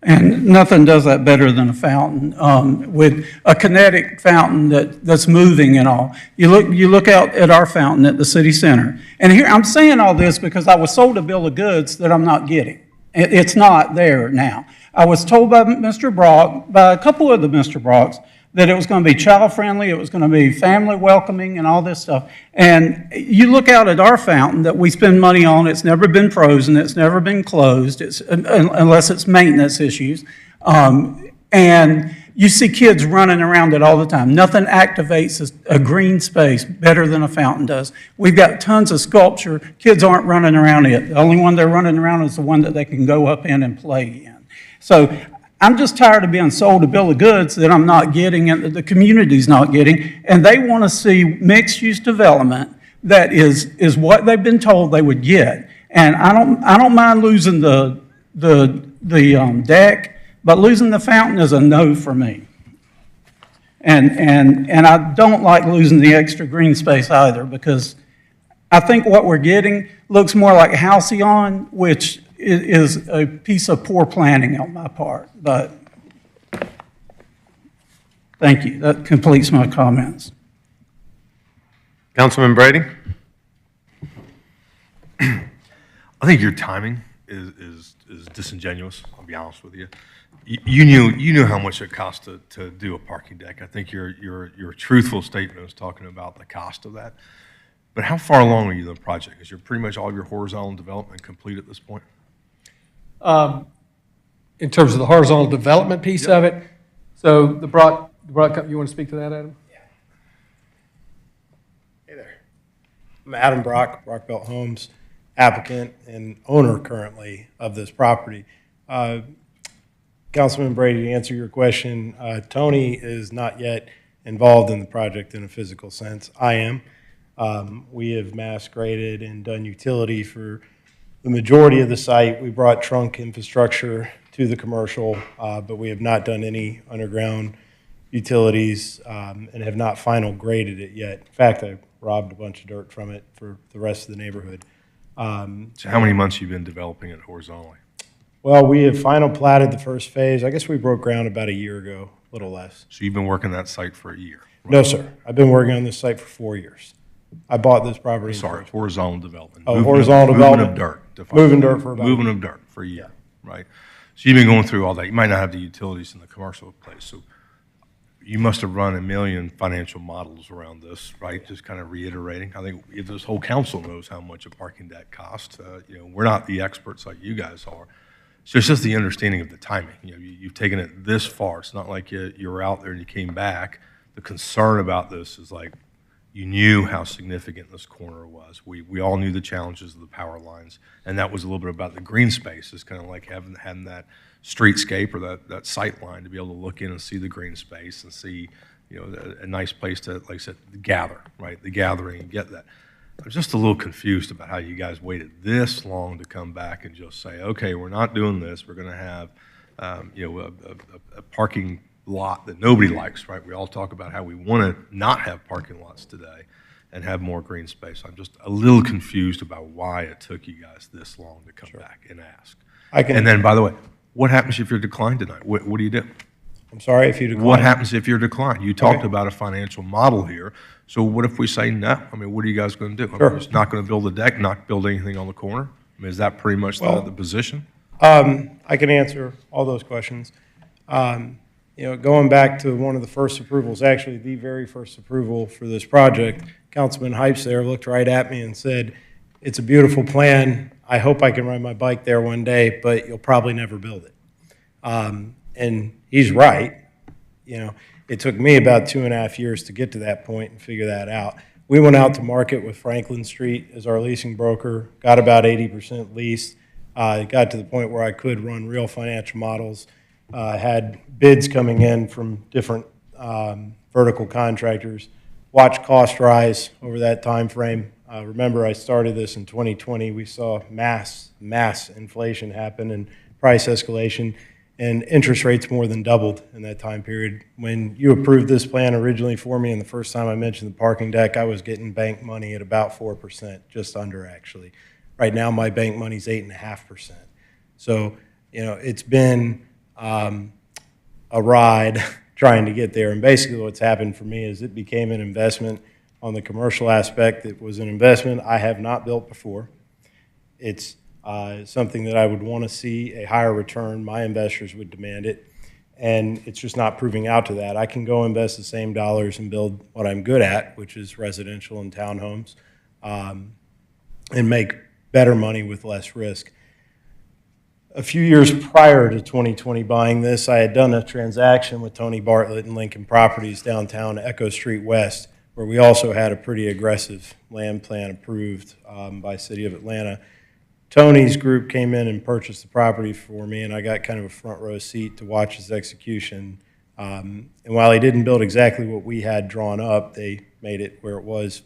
And nothing does that better than a fountain, with a kinetic fountain that's moving and all. You look out at our fountain at the city center. And here, I'm saying all this because I was sold a bill of goods that I'm not getting. It's not there now. I was told by Mr. Brock, by a couple of the Mr. Brocks, that it was going to be child-friendly, it was going to be family-welcoming and all this stuff. And you look out at our fountain that we spend money on, it's never been frozen, it's never been closed, unless it's maintenance issues. And you see kids running around it all the time. Nothing activates a green space better than a fountain does. We've got tons of sculpture. Kids aren't running around it. The only one they're running around is the one that they can go up in and play in. So I'm just tired of being sold a bill of goods that I'm not getting and that the community's not getting, and they want to see mixed-use development that is what they've been told they would get. And I don't mind losing the deck, but losing the fountain is a no for me. And I don't like losing the extra green space either, because I think what we're getting looks more like Halcyon, which is a piece of poor planning on my part, but thank you. That completes my comments. Councilman Brady? I think your timing is disingenuous, I'll be honest with you. You knew how much it cost to do a parking deck. I think your truthful statement was talking about the cost of that. But how far along are you in the project? Is pretty much all your horizontal development complete at this point? In terms of the horizontal development piece of it, so the Brock, you want to speak to that, Adam? Yeah. Hey there. I'm Adam Brock, Brockbelt Homes, applicant and owner currently of this property. Councilman Brady, to answer your question, Tony is not yet involved in the project in a physical sense. I am. We have mass graded and done utility for the majority of the site. We brought trunk infrastructure to the commercial, but we have not done any underground utilities and have not final graded it yet. In fact, I robbed a bunch of dirt from it for the rest of the neighborhood. So how many months have you been developing it horizontally? Well, we have final platted the first phase. I guess we broke ground about a year ago, a little less. So you've been working that site for a year? No, sir. I've been working on this site for 4 years. I bought this property. Sorry, horizontal development. Oh, Movement horizontal development. Movement of dirt. Moving dirt for about a Movement year. of dirt for a year, right? So you've been going through all that. You might not have the utilities in the commercial place, so you must have run a million financial models around this, right? Just kind of reiterating. I think if this whole council knows how much a parking deck costs. We're not the experts like you guys are. So it's just the understanding of the timing. You've taken it this far. It's not like you were out there and you came back. The concern about this is like you knew how significant this corner was. We all knew the challenges of the power lines, and that was a little bit about the green space. It's kind of like having that streetscape or that sight line to be able to look in and see the green space and see, a nice place to, like I said, gather, right? The gathering and get that. I'm just a little confused about how you guys waited this long to come back and just say, okay, we're not doing this. We're going to have, a parking lot that nobody likes, right? We all talk about how we want to not have parking lots today and have more green space. I'm just a little confused about why it took you guys this long to come back and ask. And then, by the way, what happens if you're declined tonight? What do you do? I'm sorry, if you decline. What happens if you're declined? You talked about a financial model here. So what if we say no? I mean, what are you guys going to do? Sure. I mean, just not going to build a deck, not build anything on the corner? I mean, is that pretty much the position? I can answer all those questions. Going back to one of the first approvals, actually the very first approval for this project, Councilman Hypes there looked right at me and said, it's a beautiful plan. I hope I can ride my bike there one day, but you'll probably never build it. And he's right. It took me about 2.5 years to get to that point and figure that out. We went out to market with Franklin Street as our leasing broker, got about 80% leased. It got to the point where I could run real financial models. Had bids coming in from different vertical contractors, watched cost rise over that time frame. Remember, I started this in 2020. We saw mass inflation happen and price escalation, and interest rates more than doubled in that time period. When you approved this plan originally for me, and the first time I mentioned the parking deck, I was getting bank money at about 4%, just under actually. Right now, my bank money's 8.5%. So, it's been a ride trying to get there. And basically what's happened for me is it became an investment on the commercial aspect. It was an investment I have not built before. It's something that I would want to see a higher return. My investors would demand it. And it's just not proving out to that. I can go invest the same dollars and build what I'm good at, which is residential and townhomes, and make better money with less risk. A few years prior to 2020 buying this, I had done a transaction with Tony Bartlett and Lincoln Properties downtown Echo Street West, where we also had a pretty aggressive land plan approved by City of Atlanta. Tony's group came in and purchased the property for me, and I got kind of a front row seat to watch his execution. And while he didn't build exactly what we had drawn up, they made it where it was,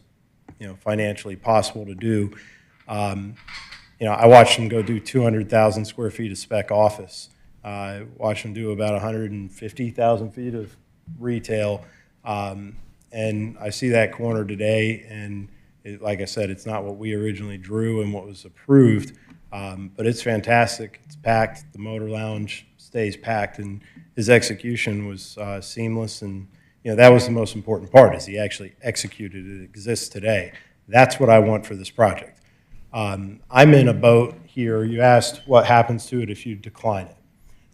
financially possible to do. I watched them go do 200,000 square feet of spec office. I watched them do about 150,000 feet of retail. And I see that corner today, and like I said, it's not what we originally drew and what was approved, but it's fantastic. It's packed. The motor lounge stays packed, and his execution was seamless. And that was the most important part, is he actually executed it. It exists today. That's what I want for this project. I'm in a boat here. You asked what happens to it if you decline it.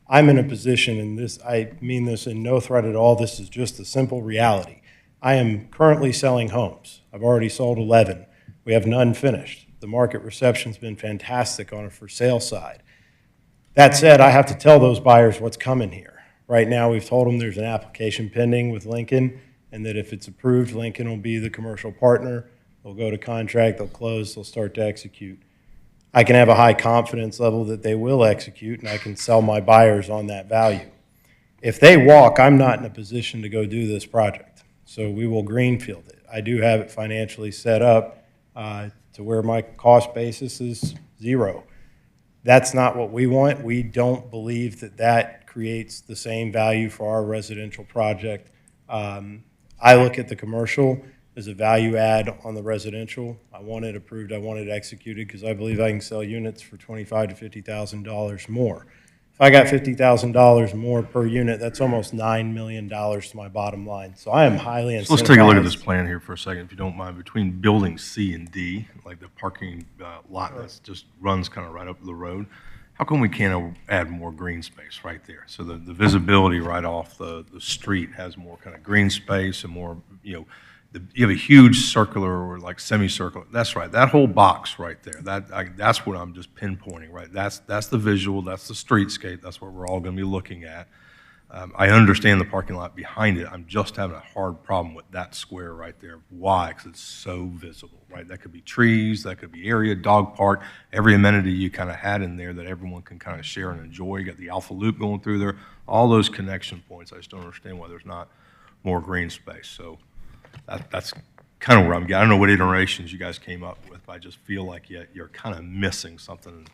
I'm in a position, and this, I mean this in no threat at all. This is just a simple reality. I am currently selling homes. I've already sold 11. We have none finished. The market reception's been fantastic on a for sale side. That said, I have to tell those buyers what's coming here. Right now, we've told them there's an application pending with Lincoln, and that if it's approved, Lincoln will be the commercial partner. They'll go to contract, they'll close, they'll start to execute. I can have a high confidence level that they will execute, and I can sell my buyers on that value. If they walk, I'm not in a position to go do this project. So we will greenfield it. I do have it financially set up to where my cost basis is zero. That's not what we want. We don't believe that that creates the same value for our residential project. I look at the commercial as a value add on the residential. I want it approved, I want it executed, because I believe I can sell units for $25,000 to $50,000 more. if I got $50,000 more per unit, that's almost $9 million to my bottom line. So I am highly incentivized. So let's take a look at this plan here for a second, if you don't mind. Between building C and D, like the parking lot that just runs kind of right up the road, how come we can't add more green space right there? So the visibility right off the street has more kind of green space and more, you have a huge circular or like semicircular. That's right. That whole box right there. That's what I'm just pinpointing. Right. That's the visual. That's the streetscape. That's what we're all going to be looking at. I understand the parking lot behind it. I'm just having a hard problem with that square right there. Why? Because it's so visible. Right. That could be trees. That could be area, dog park, every amenity you kind of had in there that everyone can kind of share and enjoy. You got the Alpha Loop going through there. All those connection points. I just don't understand why there's not more green space. So. That's kind of where I'm getting. I don't know what iterations you guys came up with, but I just feel like you're kind of missing something.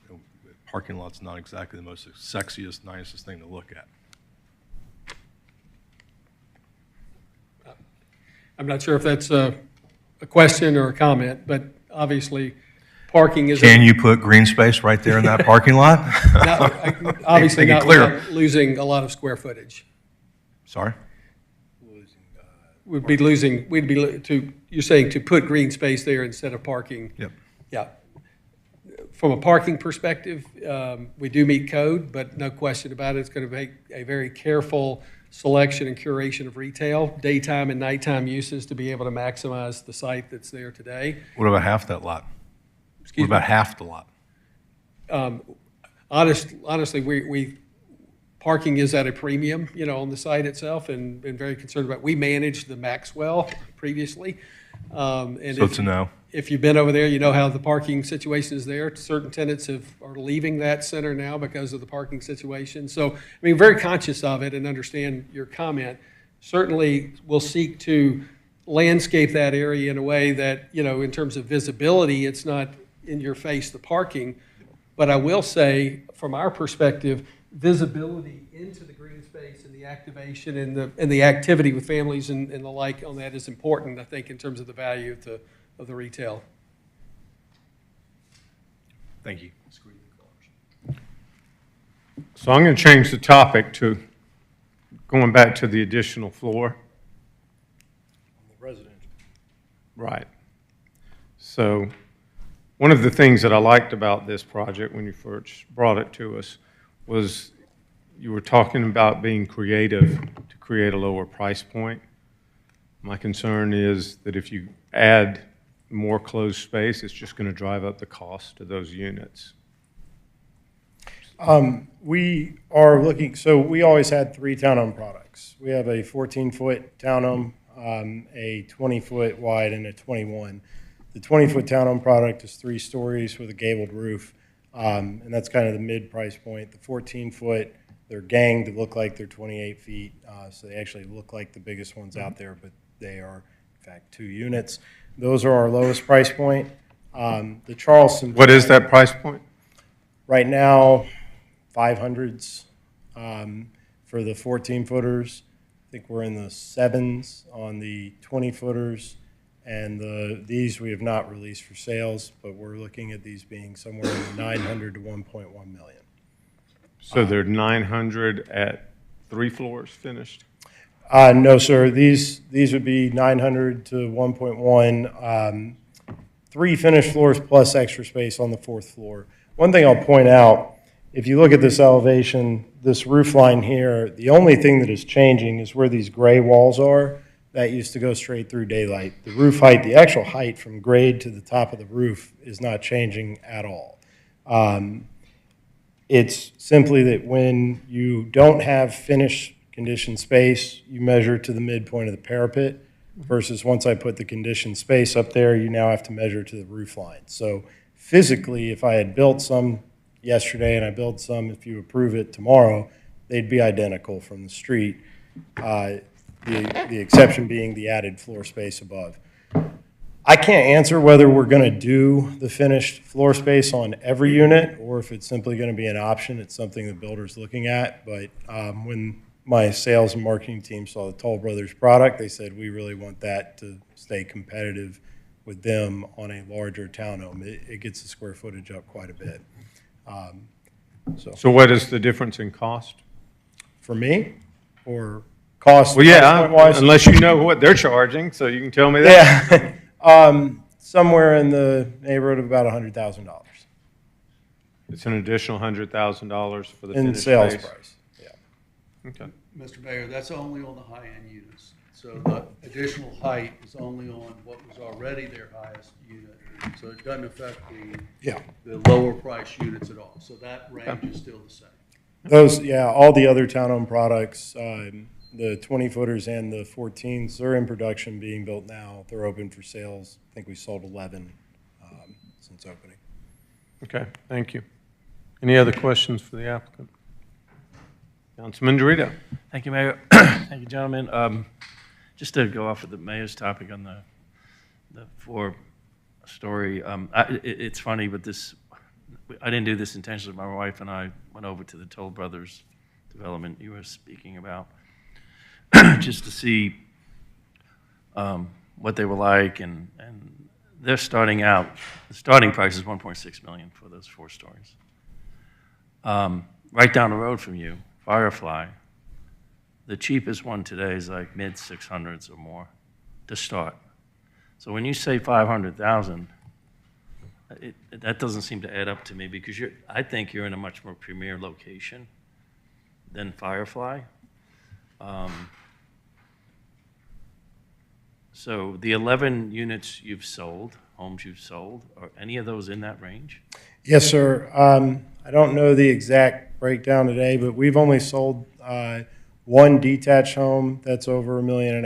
Parking lot's not exactly the most sexiest, nicest thing to look at. I'm not sure if that's a question or a comment, but obviously parking is. Can you put green space right there in that parking lot? Obviously not clear. without losing a lot of square footage. Sorry? We'd be you're saying to put green space there instead of parking? Yep. Yeah. From a parking perspective, we do meet code, but no question about it, it's going to make a very careful selection and curation of retail, daytime and nighttime uses to be able to maximize the site that's there today. What about half that lot? What about half the lot? Honestly, we parking is at a premium, on the site itself, and been very concerned about. We managed the Maxwell previously. So it's a no. If you've been over there, you know how the parking situation is there. Certain tenants are leaving that center now because of the parking situation. So, very conscious of it and understand your comment. Certainly, we'll seek to landscape that area in a way that, in terms of visibility, it's not in your face, the parking. But I will say, from our perspective, visibility into the green space and the activation and the activity with families and the like on that is important, I think, in terms of the value of the retail. Thank you. So I'm going to change the topic to going back to the additional floor. On the residential. Right. So one of the things that I liked about this project when you first brought it to us was you were talking about being creative to create a lower price point. My concern is that if you add more closed space, it's just going to drive up the cost of those units. We are looking, so we always had 3 townhome products. We have a 14-foot townhome, a 20-foot wide, and a 21. The 20-foot townhome product is 3 stories with a gabled roof. And that's kind of the mid-price point. The 14-foot, they're ganged to look like they're 28 feet. So they actually look like the biggest ones out there, but they are, in fact, 2 units. Those are our lowest price point. The Charleston. What is that price point? Right now, 500s for the 14-footers. I think we're in the 7s on the 20-footers. And these we have not released for sales, but we're looking at these being somewhere in the 900 to 1.1 million. So they're 900 at 3 floors finished? No, sir. These would be 900 to 1.1, 3 finished floors plus extra space on the 4th floor. One thing I'll point out, if you look at this elevation, this roof line here, the only thing that is changing is where these gray walls are. That used to go straight through daylight. The roof height, the actual height from grade to the top of the roof is not changing at all. It's simply that when you don't have finished conditioned space, you measure to the midpoint of the parapet versus once I put the conditioned space up there, you now have to measure to the roof line. So physically, if I had built some yesterday and I build some, if you approve it tomorrow, they'd be identical from the street. The exception being the added floor space above. I can't answer whether we're going to do the finished floor space on every unit or if it's simply going to be an option. It's something the builder's looking at. But when my sales and marketing team saw the Toll Brothers product, they said, we really want that to stay competitive with them on a larger townhome. It gets the square footage up quite a bit. So what is the difference in cost? For me, or cost? Well, yeah, price point-wise? unless you know what they're charging, so you can tell me that. Yeah. Somewhere in the neighborhood of about $100,000 It's an additional $100,000 for the in finished sales base. price. Yeah. Okay. Mr. Mayor, that's only on the high-end units. So the additional height is only on what was already their highest unit. So it doesn't affect the lower price units at all. So that range is still the same. Those, all the other townhome products, the 20-footers and the 14s, they're in production, being built now. They're open for sales. I think we sold 11 since opening. Okay, thank you. Any other questions for the applicant? Councilman Dorito. Thank you, Mayor. Thank you, gentlemen. Just to go off of the mayor's topic on the four-story, it's funny, but I didn't do this intentionally. My wife and I went over to the Toll Brothers development you were speaking about, just to see what they were like, and they're starting out. The starting price is $1.6 million for those 4 stories. Right down the road from you, Firefly, the cheapest one today is like mid-600s or more to start. So when you say 500,000, that doesn't seem to add up to me, because I think you're in a much more premier location than Firefly. So the 11 units you've sold, homes you've sold, are any of those in that range? Yes, sir. I don't know the exact breakdown today, but we've only sold one detached home that's over $1.5 million.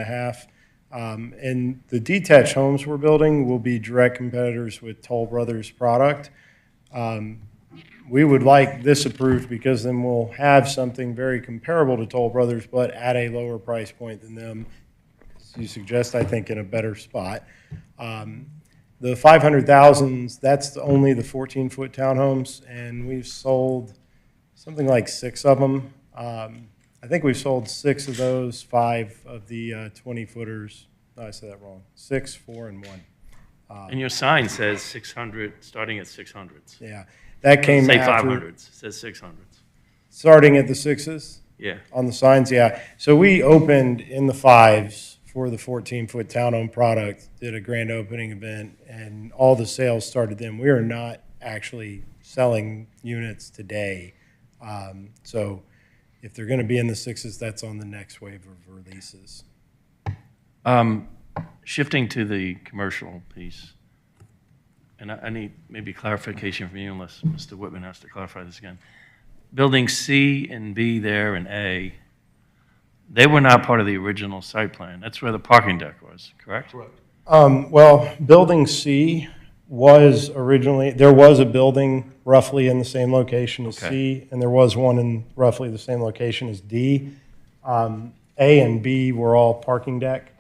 And the detached homes we're building will be direct competitors with Toll Brothers product. We would like this approved because then we'll have something very comparable to Toll Brothers, but at a lower price point than them. As you suggest, I think in a better spot. The 500,000s, that's only the 14-foot townhomes, and we've sold something like 6 of them. I think we've sold 6 of those, 5 of the 20-footers. No, I said that wrong. 6, 4, and 1. And your sign says 600, starting at 600s. Yeah, that came Say after. 500s, it says 600s. Starting at the 6s? Yeah. On the signs, yeah. So we opened in the 5s for the 14-foot townhome product, did a grand opening event, and all the sales started then. We are not actually selling units today. So if they're going to be in the 6s, that's on the next wave of releases. Shifting to the commercial piece, and I need maybe clarification from you, unless Mr. Whitman has to clarify this again. Building C and B there and A, they were not part of the original site plan. That's where the parking deck was, correct? Correct. Well, building C was originally, there was a building roughly in the same location as C, and there was one in roughly the same location as D. A and B were all parking deck.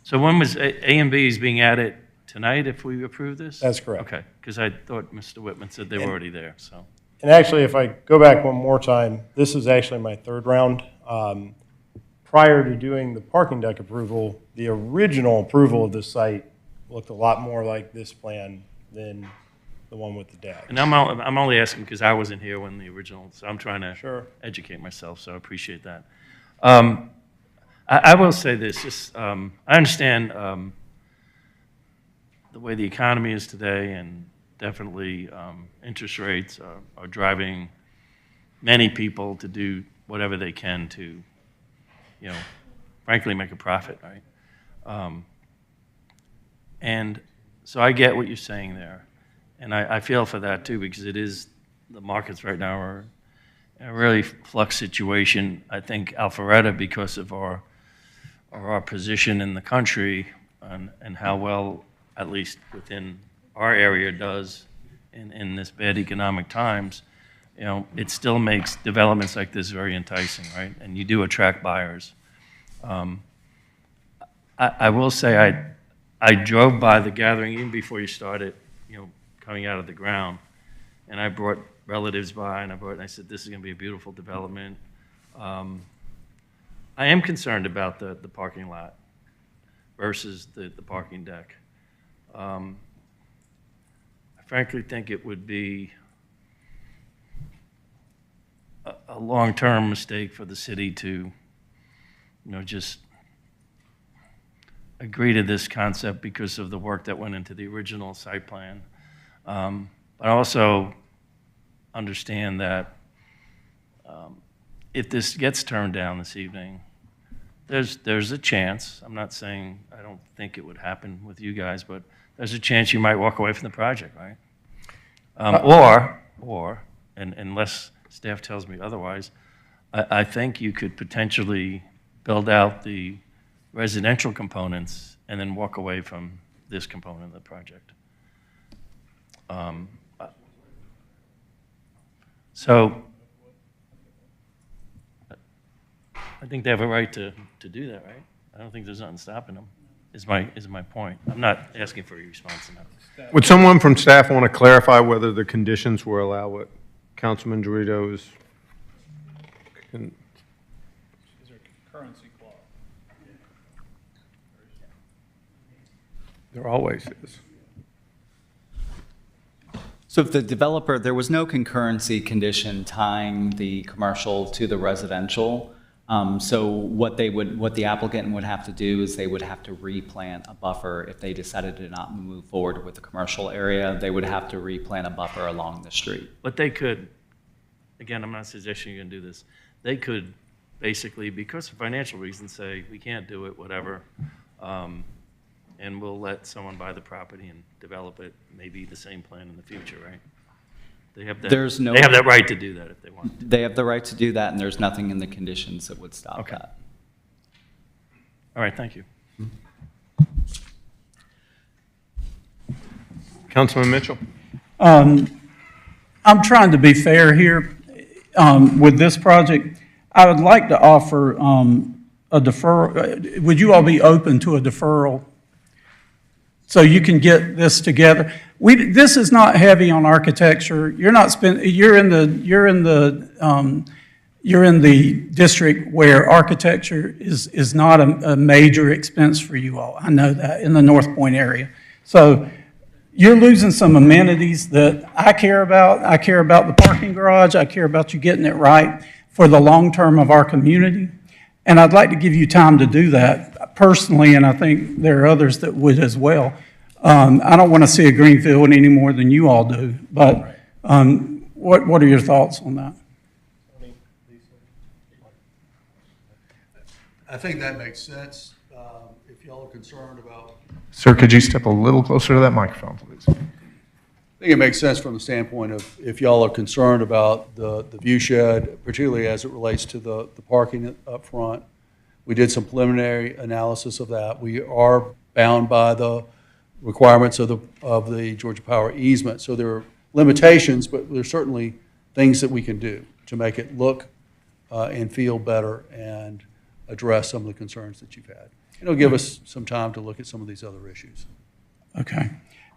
So when was A and B is being added tonight if we approve this? That's correct. Okay, because I thought Mr. Whitman said they were already there, so. And actually, if I go back one more time, this is actually my 3rd round. Prior to doing the parking deck approval, the original approval of the site looked a lot more like this plan than the one with the deck. And I'm only asking because I wasn't here when the original, so I'm trying to educate myself, so I appreciate that. I will say this, just, I understand the way the economy is today, and definitely interest rates are driving many people to do whatever they can to, frankly, make a profit, right? And so I get what you're saying there. And I feel for that too, because it is, the markets right now are in a really flux situation. I think Alpharetta, because of our position in the country and how well, at least within our area, does in this bad economic times, it still makes developments like this very enticing, right? And you do attract buyers. I will say I drove by the gathering even before you started, coming out of the ground, and I brought relatives by, and I said, this is going to be a beautiful development. I am concerned about the parking lot versus the parking deck. I frankly think it would be a long-term mistake for the city to, just agree to this concept because of the work that went into the original site plan. But I also understand that if this gets turned down this evening, there's a chance, I'm not saying I don't think it would happen with you guys, but there's a chance you might walk away from the project, right? Or, and unless staff tells me otherwise, I think you could potentially build out the residential components and then walk away from this component of the project. So I think they have a right to do that, right? I don't think there's nothing stopping them, is my point. I'm not asking for your response on that. Would someone from staff want to clarify whether the conditions will allow what Councilman Dorito is? Is there a concurrency clause? There always is. So if the developer, there was no concurrency condition tying the commercial to the residential. So what the applicant would have to do is they would have to replant a buffer. If they decided to not move forward with the commercial area, they would have to replant a buffer along the street. But they could, again, I'm not suggesting you're going to do this. They could basically, because of financial reasons, say, we can't do it, whatever, and we'll let someone buy the property and develop it, maybe the same plan in the future, right? They have that, they have that right to do that if they want to. They have the right to do that, and there's nothing in the conditions that would stop that. All right, thank you. Councilman Mitchell. I'm trying to be fair here with this project. I would like to offer a deferral. Would you all be open to a deferral so you can get this together? This is not heavy on architecture. You're in the district where architecture is not a major expense for you all. I know that, in the North Point area. So you're losing some amenities that I care about. I care about the parking garage. I care about you getting it right for the long term of our community. And I'd like to give you time to do that personally, and I think there are others that would as well. I don't want to see a greenfield any more than you all do, but what are your thoughts on that? I think that makes sense. If y'all are concerned about... Sir, could you step a little closer to that microphone, please? I think it makes sense from the standpoint of if y'all are concerned about the view shed, particularly as it relates to the parking up front. We did some preliminary analysis of that. We are bound by the requirements of the Georgia Power easement. So there are limitations, but there's certainly things that we can do to make it look and feel better and address some of the concerns that you've had. It'll give us some time to look at some of these other issues. Okay.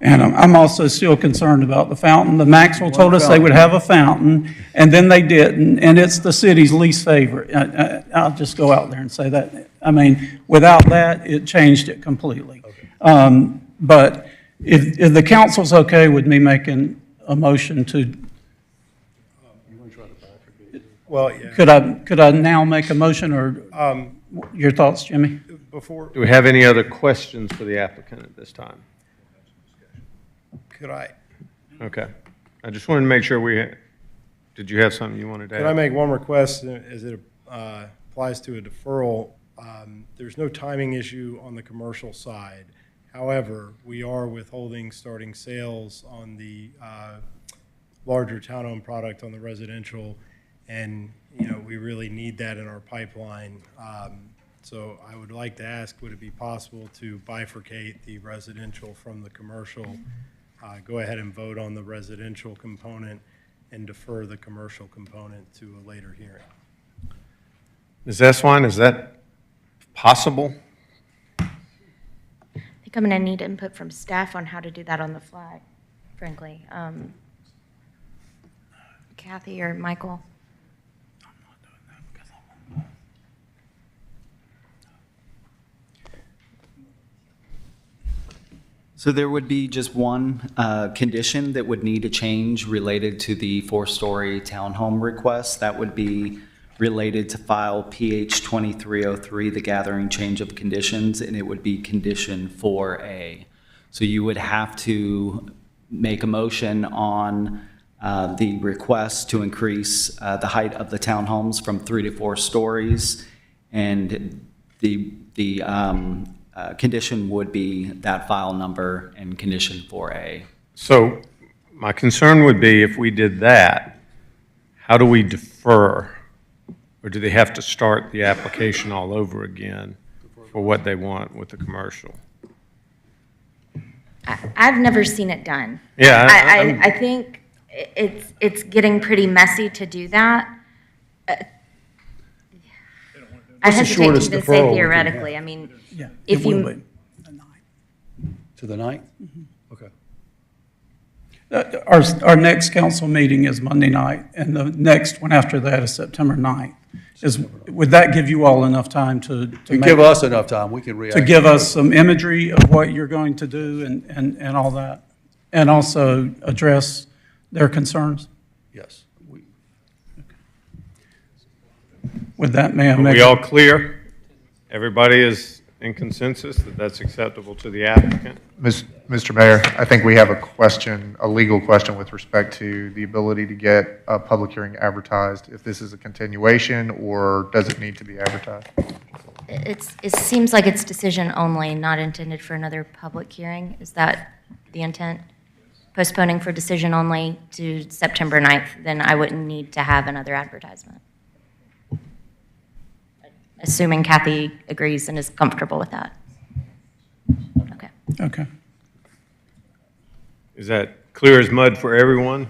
And I'm also still concerned about the fountain. The Maxwell told us they would have a fountain, and then they didn't, and it's the city's least favorite. I'll just go out there and say that. I mean, without that, it changed it completely. Okay. But if the council's okay with me making a motion to... Well, yeah. Could I now make a motion, or your thoughts, Jimmy? Do we have any other questions for the applicant at this time? Could I? Okay. I just wanted to make sure did you have something you wanted to add? Could I make one request as it applies to a deferral? There's no timing issue on the commercial side. However, we are withholding starting sales on the larger townhome product on the residential, and we really need that in our pipeline. So I would like to ask, would it be possible to bifurcate the residential from the commercial? Go ahead and vote on the residential component and defer the commercial component to a later hearing. Ms. Eswine, is that possible? I think I'm going to need input from staff on how to do that on the fly, frankly. Kathy or Michael? So there would be just one condition that would need to change related to the 4-story townhome request. That would be related to file PH 2303, the gathering change of conditions, and it would be condition 4A. So you would have to make a motion on the request to increase the height of the townhomes from 3 to 4 stories, and the condition would be that file number and condition 4A. So my concern would be if we did that, how do we defer? Or do they have to start the application all over again for what they want with the commercial? I've never seen it done. Yeah, I think it's getting pretty messy to do that. I hesitate to even say theoretically. I mean, if you. To the 9th? Okay. Our next council meeting is Monday night, and the next one after that is September 9th. Would that give you all enough time to Give us enough time, we can react. to give us some imagery of what you're going to do and all that? And also address their concerns? Yes. With that, may I Are make? we all clear? Everybody is in consensus that that's acceptable to the applicant? Mr. Mayor, I think we have a question, a legal question with respect to the ability to get a public hearing advertised, if this is a continuation, or does it need to be advertised? It seems like it's decision only, not intended for another public hearing. Is that the intent? Postponing for decision only to September 9th, then I wouldn't need to have another advertisement. Assuming Kathy agrees and is comfortable with that. Okay. Okay. Is that clear as mud for everyone?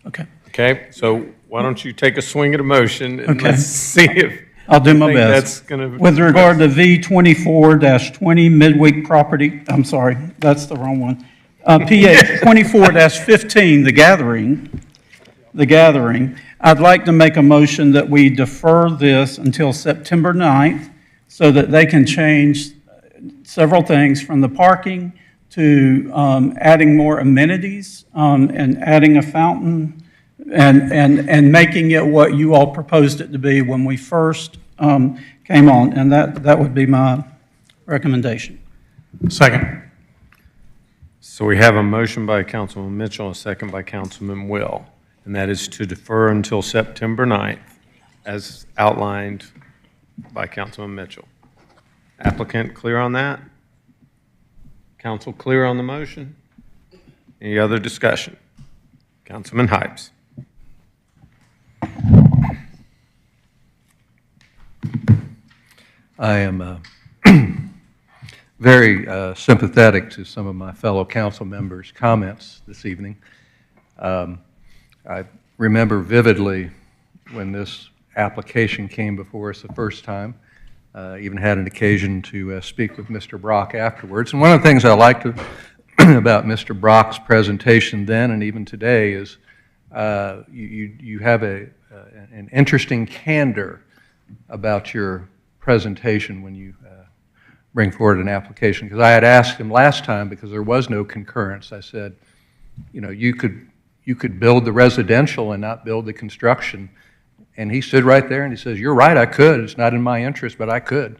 Okay. Okay, so why don't you take a swing at a motion and Okay. let's see if. I'll do you my think best. That's gonna. With regard to V24-20 Midweek property, I'm sorry, that's the wrong one. PH 24-15, the gathering, I'd like to make a motion that we defer this until September 9th so that they can change several things from the parking to adding more amenities and adding a fountain and making it what you all proposed it to be when we first came on. And that would be my recommendation. Second. So we have a motion by Councilman Mitchell, a second by Councilman Will, and that is to defer until September 9th, as outlined by Councilman Mitchell. Applicant clear on that? Council clear on the motion? Any other discussion? Councilman Hypes. I am very sympathetic to some of my fellow council members' comments this evening. I remember vividly when this application came before us the first time. Even had an occasion to speak with Mr. Brock afterwards. And one of the things I liked about Mr. Brock's presentation then and even today is you have an interesting candor about your presentation when you bring forward an application. Because I had asked him last time, because there was no concurrence, I said, you know, you could build the residential and not build the construction. And he stood right there and he says, you're right, I could. It's not in my interest, but I could.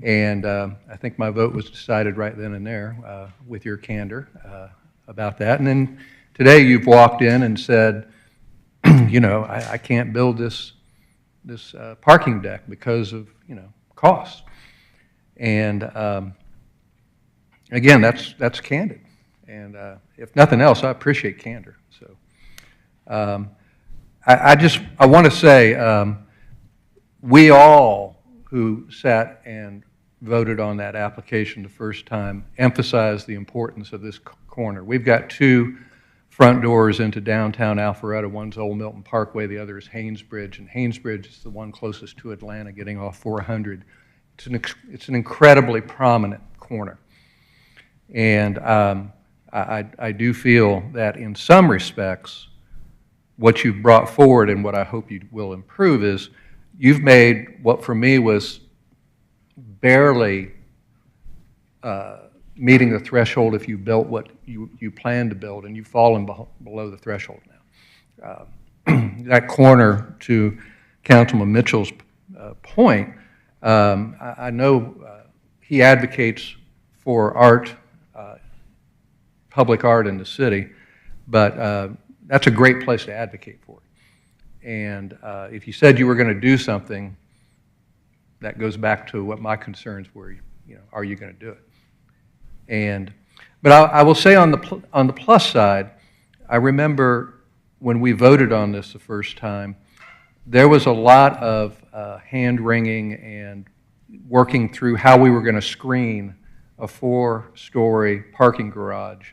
And I think my vote was decided right then and there with your candor about that. And then today you've walked in and said, you know, I can't build this parking deck because of, you know, costs. And again, that's candid. And if nothing else, I appreciate candor. So I want to say we all who sat and voted on that application the first time emphasized the importance of this corner. We've got two front doors into downtown Alpharetta. One's Old Milton Parkway, the other is Haynesbridge, and Haynesbridge is the one closest to Atlanta, getting off 400. It's an incredibly prominent corner. And I do feel that in some respects, what you've brought forward and what I hope you will improve is you've made what for me was barely meeting the threshold if you built what you planned to build, and you've fallen below the threshold now. That corner, to Councilman Mitchell's point, I know he advocates for art, public art in the city, but that's a great place to advocate for it. And if you said you were going to do something, that goes back to what my concerns were. Are you going to do it? But I will say on the plus side, I remember when we voted on this the first time, there was a lot of hand-wringing and working through how we were going to screen a 4-story parking garage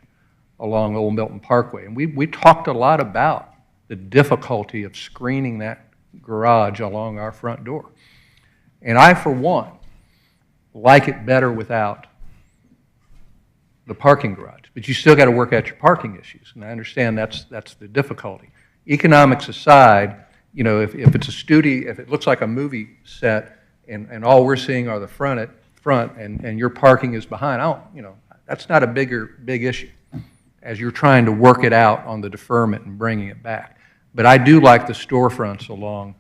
along Old Milton Parkway. And we talked a lot about the difficulty of screening that garage along our front door. And I, for one, like it better without the parking garage. But you still got to work out your parking issues, and I understand that's the difficulty. Economics aside, if it's a studio, if it looks like a movie set, and all we're seeing are the front, and your parking is behind, that's not a big issue as you're trying to work it out on the deferment and bringing it back. But I do like the storefronts along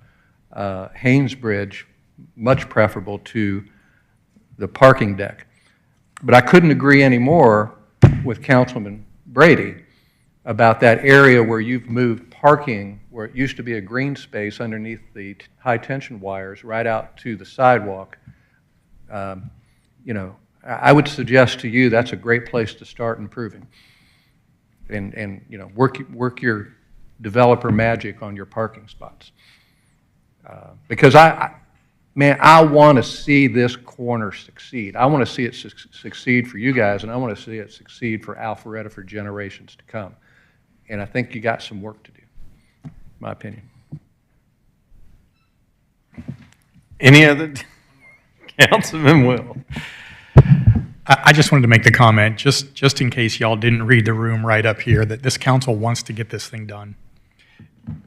Haynes Bridge, much preferable to the parking deck. But I couldn't agree any more with Councilman Brady about that area where you've moved parking, where it used to be a green space underneath the high-tension wires, right out to the sidewalk. I would suggest to you that's a great place to start improving. And work your developer magic on your parking spots. Because I want to see this corner succeed. I want to see it succeed for you guys, and I want to see it succeed for Alpharetta for generations to come. And I think you got some work to do, in my opinion. Any other? Councilman Will. I just wanted to make the comment, just in case y'all didn't read the room right up here, that this council wants to get this thing done.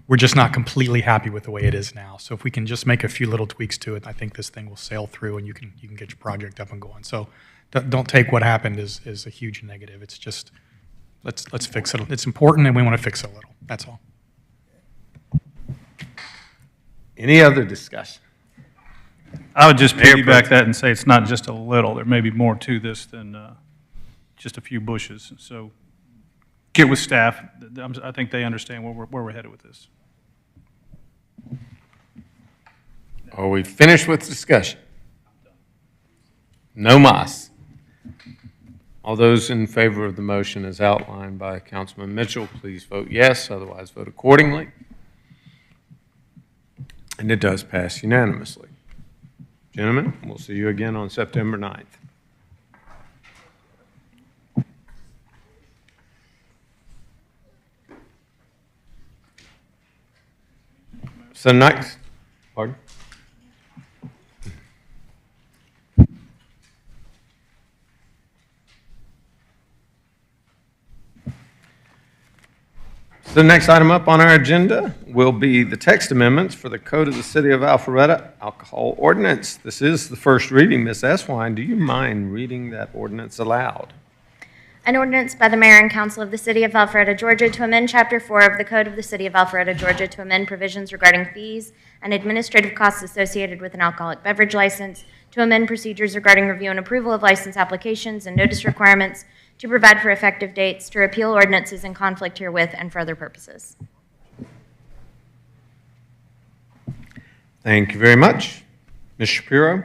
We're just not completely happy with the way it is now. So if we can just make a few little tweaks to it, I think this thing will sail through and you can get your project up and going. So don't take what happened as a huge negative. It's just, let's fix it. It's important and we want to fix it a little. That's all. Any other discussion? I would just piggyback that and say it's not just a little. There may be more to this than just a few bushes. So get with staff. I think they understand where we're headed with this. Are we finished with discussion? No mas. All those in favor of the motion as outlined by Councilman Mitchell, please vote yes. Otherwise, vote accordingly. And it does pass unanimously. Gentlemen, we'll see you again on September 9th. So next, pardon? So the next item up on our agenda will be the text amendments for the Code of the City of Alpharetta Alcohol Ordinance. This is the first reading. Ms. Eswine, do you mind reading that ordinance aloud? An ordinance by the Mayor and Council of the City of Alpharetta, Georgia, to amend Chapter 4 of the Code of the City of Alpharetta, Georgia, to amend provisions regarding fees and administrative costs associated with an alcoholic beverage license, to amend procedures regarding review and approval of license applications and notice requirements, to provide for effective dates, to repeal ordinances in conflict herewith, and for other purposes. Thank you very much. Ms. Shapiro?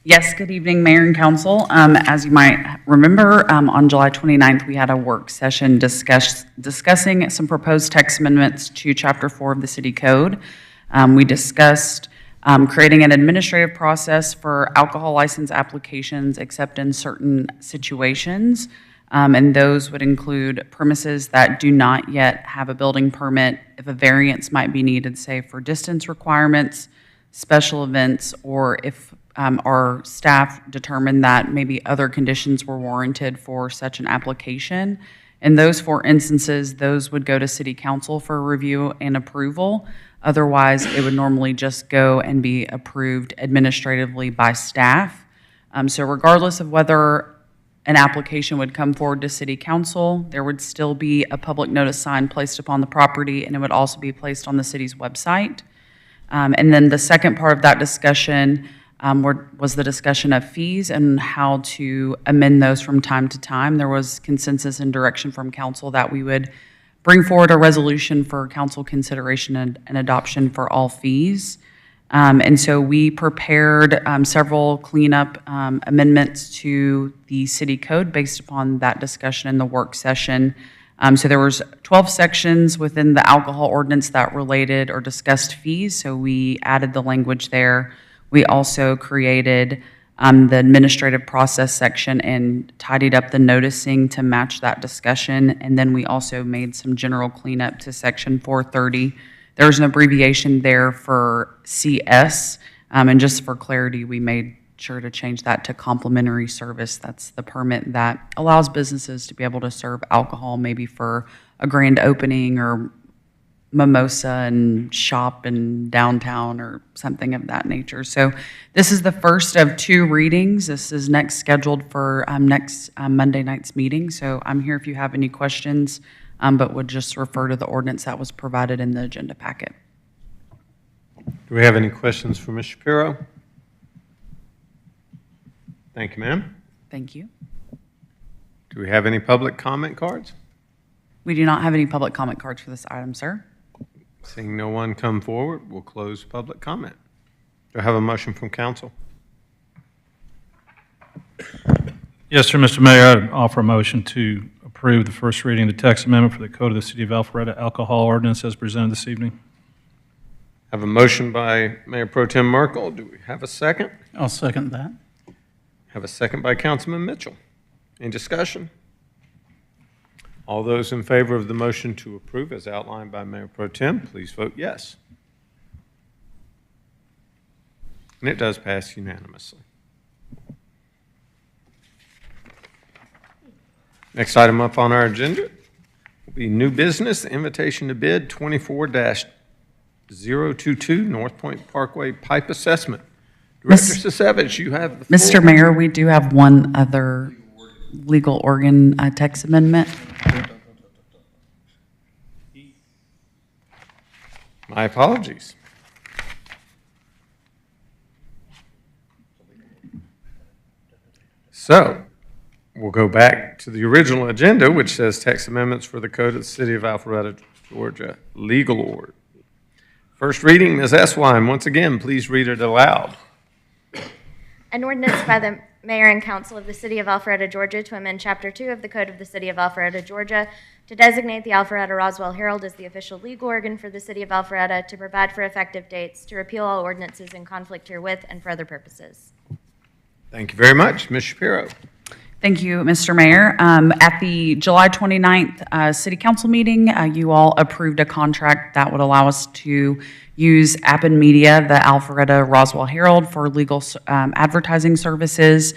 Yes, good evening, Mayor and Council. As you might remember, on July 29th, we had a work session discussing some proposed text amendments to Chapter 4 of the City Code. We discussed creating an administrative process for alcohol license applications except in certain situations, and those would include premises that do not yet have a building permit, if a variance might be needed, say, for distance requirements, special events, or if our staff determined that maybe other conditions were warranted for such an application. In those 4 instances, those would go to City Council for review and approval. Otherwise, it would normally just go and be approved administratively by staff. So regardless of whether an application would come forward to City Council. There would still be a public notice sign placed upon the property, and it would also be placed on the city's website. And then the second part of that discussion was the discussion of fees and how to amend those from time to time. There was consensus and direction from council that we would bring forward a resolution for council consideration and adoption for all fees. And so we prepared several cleanup amendments to the city code based upon that discussion in the work session. So there was 12 sections within the alcohol ordinance that related or discussed fees, so we added the language there. We also created the administrative process section and tidied up the noticing to match that discussion, and then we also made some general cleanup to section 430. There's an abbreviation there for CS, and just for clarity, we made sure to change that to complimentary service. That's the permit that allows businesses to be able to serve alcohol, maybe for a grand opening or mimosa and shop in downtown or something of that nature. So this is the first of 2 readings. This is next scheduled for next Monday night's meeting. So I'm here if you have any questions, but would just refer to the ordinance that was provided in the agenda packet. Do we have any questions for Ms. Shapiro? Thank you, ma'am. Thank you. Do we have any public comment cards? We do not have any public comment cards for this item, sir. Seeing no one come forward, we'll close public comment. Do I have a motion from council? Yes, sir, Mr. Mayor, I'd offer a motion to approve the first reading of the text amendment for the Code of the City of Alpharetta alcohol ordinance as presented this evening. I have a motion by Mayor Pro Tem Merkel. Do we have a second? I'll second that. Have a second by Councilman Mitchell. Any discussion? All those in favor of the motion to approve as outlined by Mayor Pro Tem, please vote yes. And it does pass unanimously. Next item up on our agenda will be new business, invitation to bid 24-022 North Point Parkway Pipe Assessment. Director Sisevich, you have the floor. Mr. Mayor, we do have one other legal organ text amendment. My apologies. So, we'll go back to the original agenda, which says text amendments for the Code of the City of Alpharetta, Georgia, legal order. First reading, Ms. Eswine, once again, please read it aloud. An ordinance by the Mayor and Council of the City of Alpharetta, Georgia, to amend Chapter 2 of the Code of the City of Alpharetta, Georgia, to designate the Alpharetta Roswell Herald as the official legal organ for the City of Alpharetta, to provide for effective dates, to repeal all ordinances in conflict herewith, and for other purposes. Thank you very much. Ms. Shapiro. Thank you, Mr. Mayor. At the July 29th City Council meeting, you all approved a contract that would allow us to use Appen Media, the Alpharetta Roswell Herald, for legal advertising services.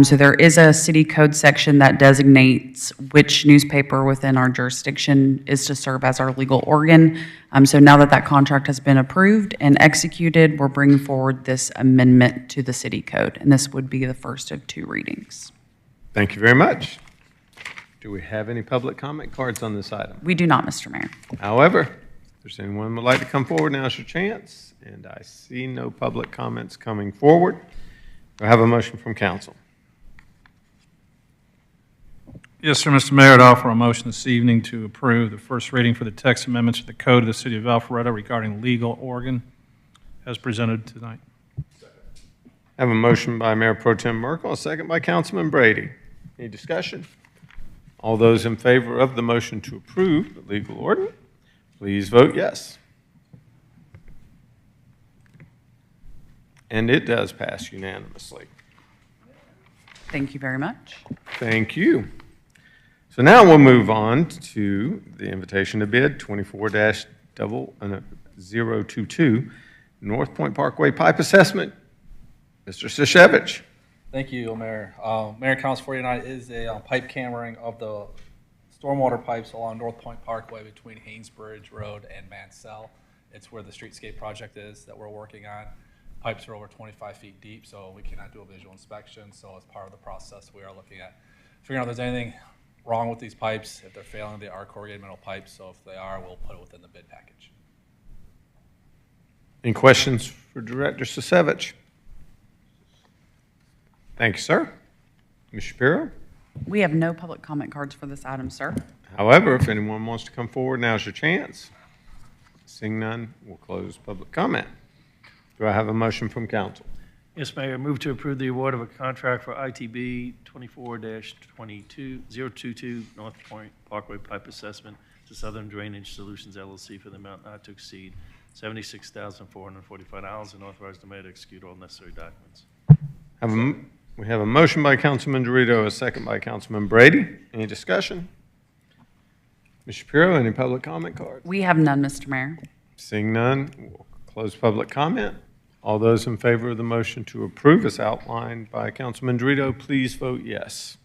So there is a city code section that designates which newspaper within our jurisdiction is to serve as our legal organ. So now that that contract has been approved and executed, we're bringing forward this amendment to the city code, and this would be the first of 2 readings. Thank you very much. Do we have any public comment cards on this item? We do not, Mr. Mayor. However, if there's anyone who would like to come forward, now's your chance. And I see no public comments coming forward. Do I have a motion from council? Yes, sir, Mr. Mayor, I'd offer a motion this evening to approve the first reading for the text amendments to the Code of the City of Alpharetta regarding legal organ as presented tonight. I have a motion by Mayor Pro Tem Merkel, a second by Councilman Brady. Any discussion? All those in favor of the motion to approve the legal order, please vote yes. And it does pass unanimously. Thank you very much. Thank you. So now we'll move on to the invitation to bid 24-022 North Point Parkway Pipe Assessment. Mr. Sishevich. Thank you, Mayor. Mayor and Council 49 is a pipe cammering of the stormwater pipes along North Point Parkway between Haynesbridge Road and Mansell. It's where the streetscape project is that we're working on. Pipes are over 25 feet deep, so we cannot do a visual inspection. So as part of the process, we are looking at figuring out if there's anything wrong with these pipes. If they're failing, they are corrugated metal pipes, so if they are, we'll put it within the bid package. Any questions for Director Sisevich? Thank you, sir. Ms. Shapiro? We have no public comment cards for this item, sir. However, if anyone wants to come forward, now's your chance. Seeing none, we'll close public comment. Do I have a motion from council? Yes, Mayor, move to approve the award of a contract for ITB 24-22022 North Point Parkway Pipe Assessment to Southern Drainage Solutions LLC for the amount not to exceed $76,445 and authorize the mayor to execute all necessary documents. We have a motion by Councilman Dorito, a second by Councilman Brady. Any discussion? Ms. Shapiro, any public comment cards? We have none, Mr. Mayor. Seeing none, we'll close public comment. All those in favor of the motion to approve as outlined by Councilman Dorito, please vote yes.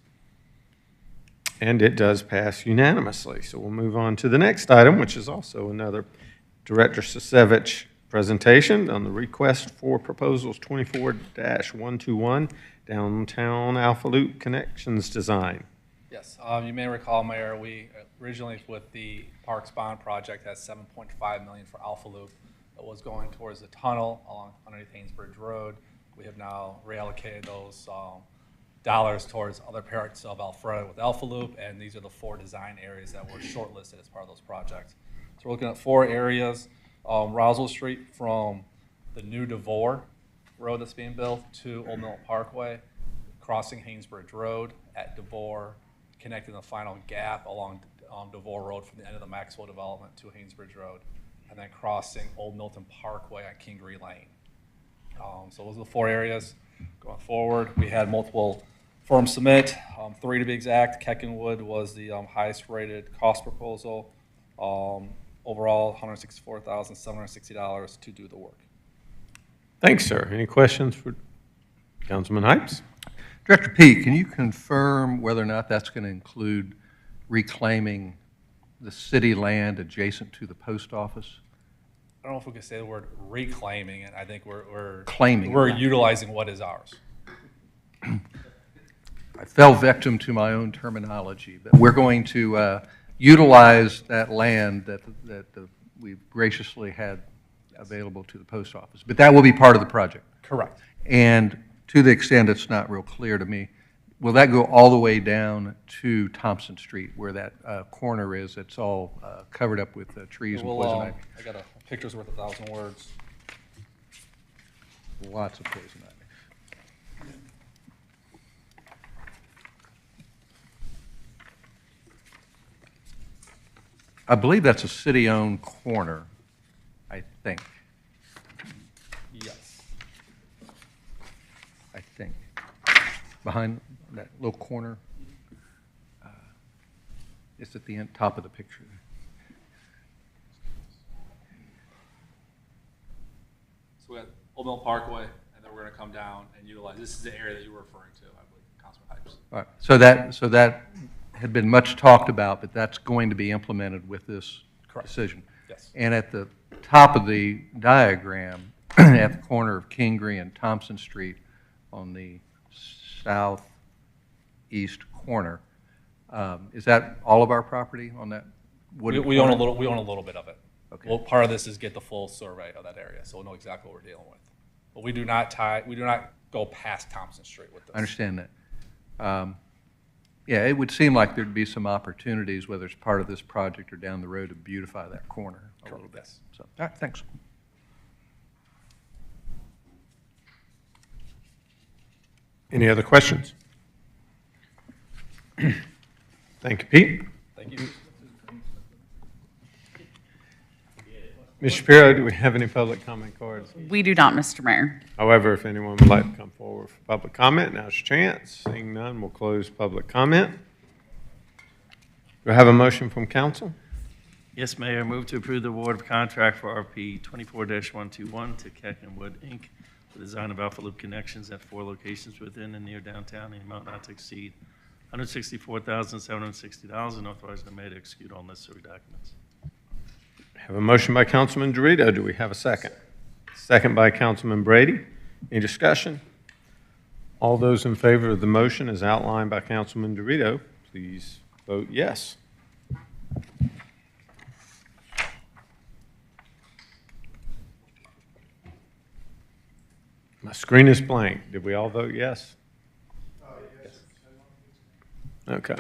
And it does pass unanimously. So we'll move on to the next item, which is also another Director Sisevich presentation on the request for proposals 24-121 downtown Alpha Loop connections design. Yes, you may recall, Mayor, we originally with the Parks Bond project had $7.5 million for Alpha Loop that was going towards the tunnel along underneath Haynesbridge Road. We have now reallocated those dollars towards other parts of Alpharetta with Alpha Loop, and these are the 4 design areas that were shortlisted as part of those projects. So we're looking at 4 areas. Roswell Street from the new DeVore Road that's being built to Old Mill Parkway, crossing Haynesbridge Road at DeVore, connecting the final gap along DeVore Road from the end of the Maxwell development to Haynesbridge Road, and then crossing Old Milton Parkway on Kingery Lane. So those are the 4 areas. Going forward, we had multiple firms submit, 3 to be exact. Keckenwood was the highest rated cost proposal. Overall, $164,760 to do the work. Thanks, sir. Any questions for Councilman Hypes? Director Peake, can you confirm whether or not that's going to include reclaiming the city land adjacent to the post office? I don't know if we could say the word reclaiming it. I think we're Claiming. We're utilizing what is ours. I fell victim to my own terminology, but we're going to utilize that land that we've graciously had available to the post office. But that will be part of the project. Correct. And to the extent it's not real clear to me, will that go all the way down to Thompson Street where that corner is? It's all covered up with trees and poison ivy. I got a picture's worth 1,000 words. Lots of poison ivy. I believe that's a city-owned corner, I think. Yes. I think. Behind that little corner. It's at the end, top of the picture. So we got Old Mill Parkway, and then we're going to come down and utilize. This is the area that you were referring to, I believe, Councilman Hypes. All right. So that had been much talked about, but that's going to be implemented with this decision. Yes. And at the top of the diagram, at the corner of Kingery and Thompson Street on the southeast corner, is that all of our property on that wooden We own corner? we own a little bit of it. Okay. Well, part of this is get the full survey of that area, so we'll know exactly what we're dealing with. But we do not go past Thompson Street with this. I understand that. Yeah, it would seem like there'd be some opportunities, whether it's part of this project or down the road, to beautify that corner a little bit. Yes. So, all right, thanks. Any other questions? Thank you, Pete. Thank you. Ms. Shapiro, do we have any public comment cards? We do not, Mr. Mayor. However, if anyone would like to come forward for public comment, now's your chance. Seeing none, we'll close public comment. Do I have a motion from council? Yes, Mayor, move to approve the award of contract for RP 24-121 to Keckenwood, Inc. for the design of Alpha Loop connections at 4 locations within and near downtown in the amount not to exceed $164,760 and authorize the mayor to execute all necessary documents. Have a motion by Councilman Dorito. Do we have a second? Second by Councilman Brady. Any discussion? All those in favor of the motion as outlined by Councilman Dorito, please vote yes. My screen is blank. Did we all vote yes? Yes. Okay.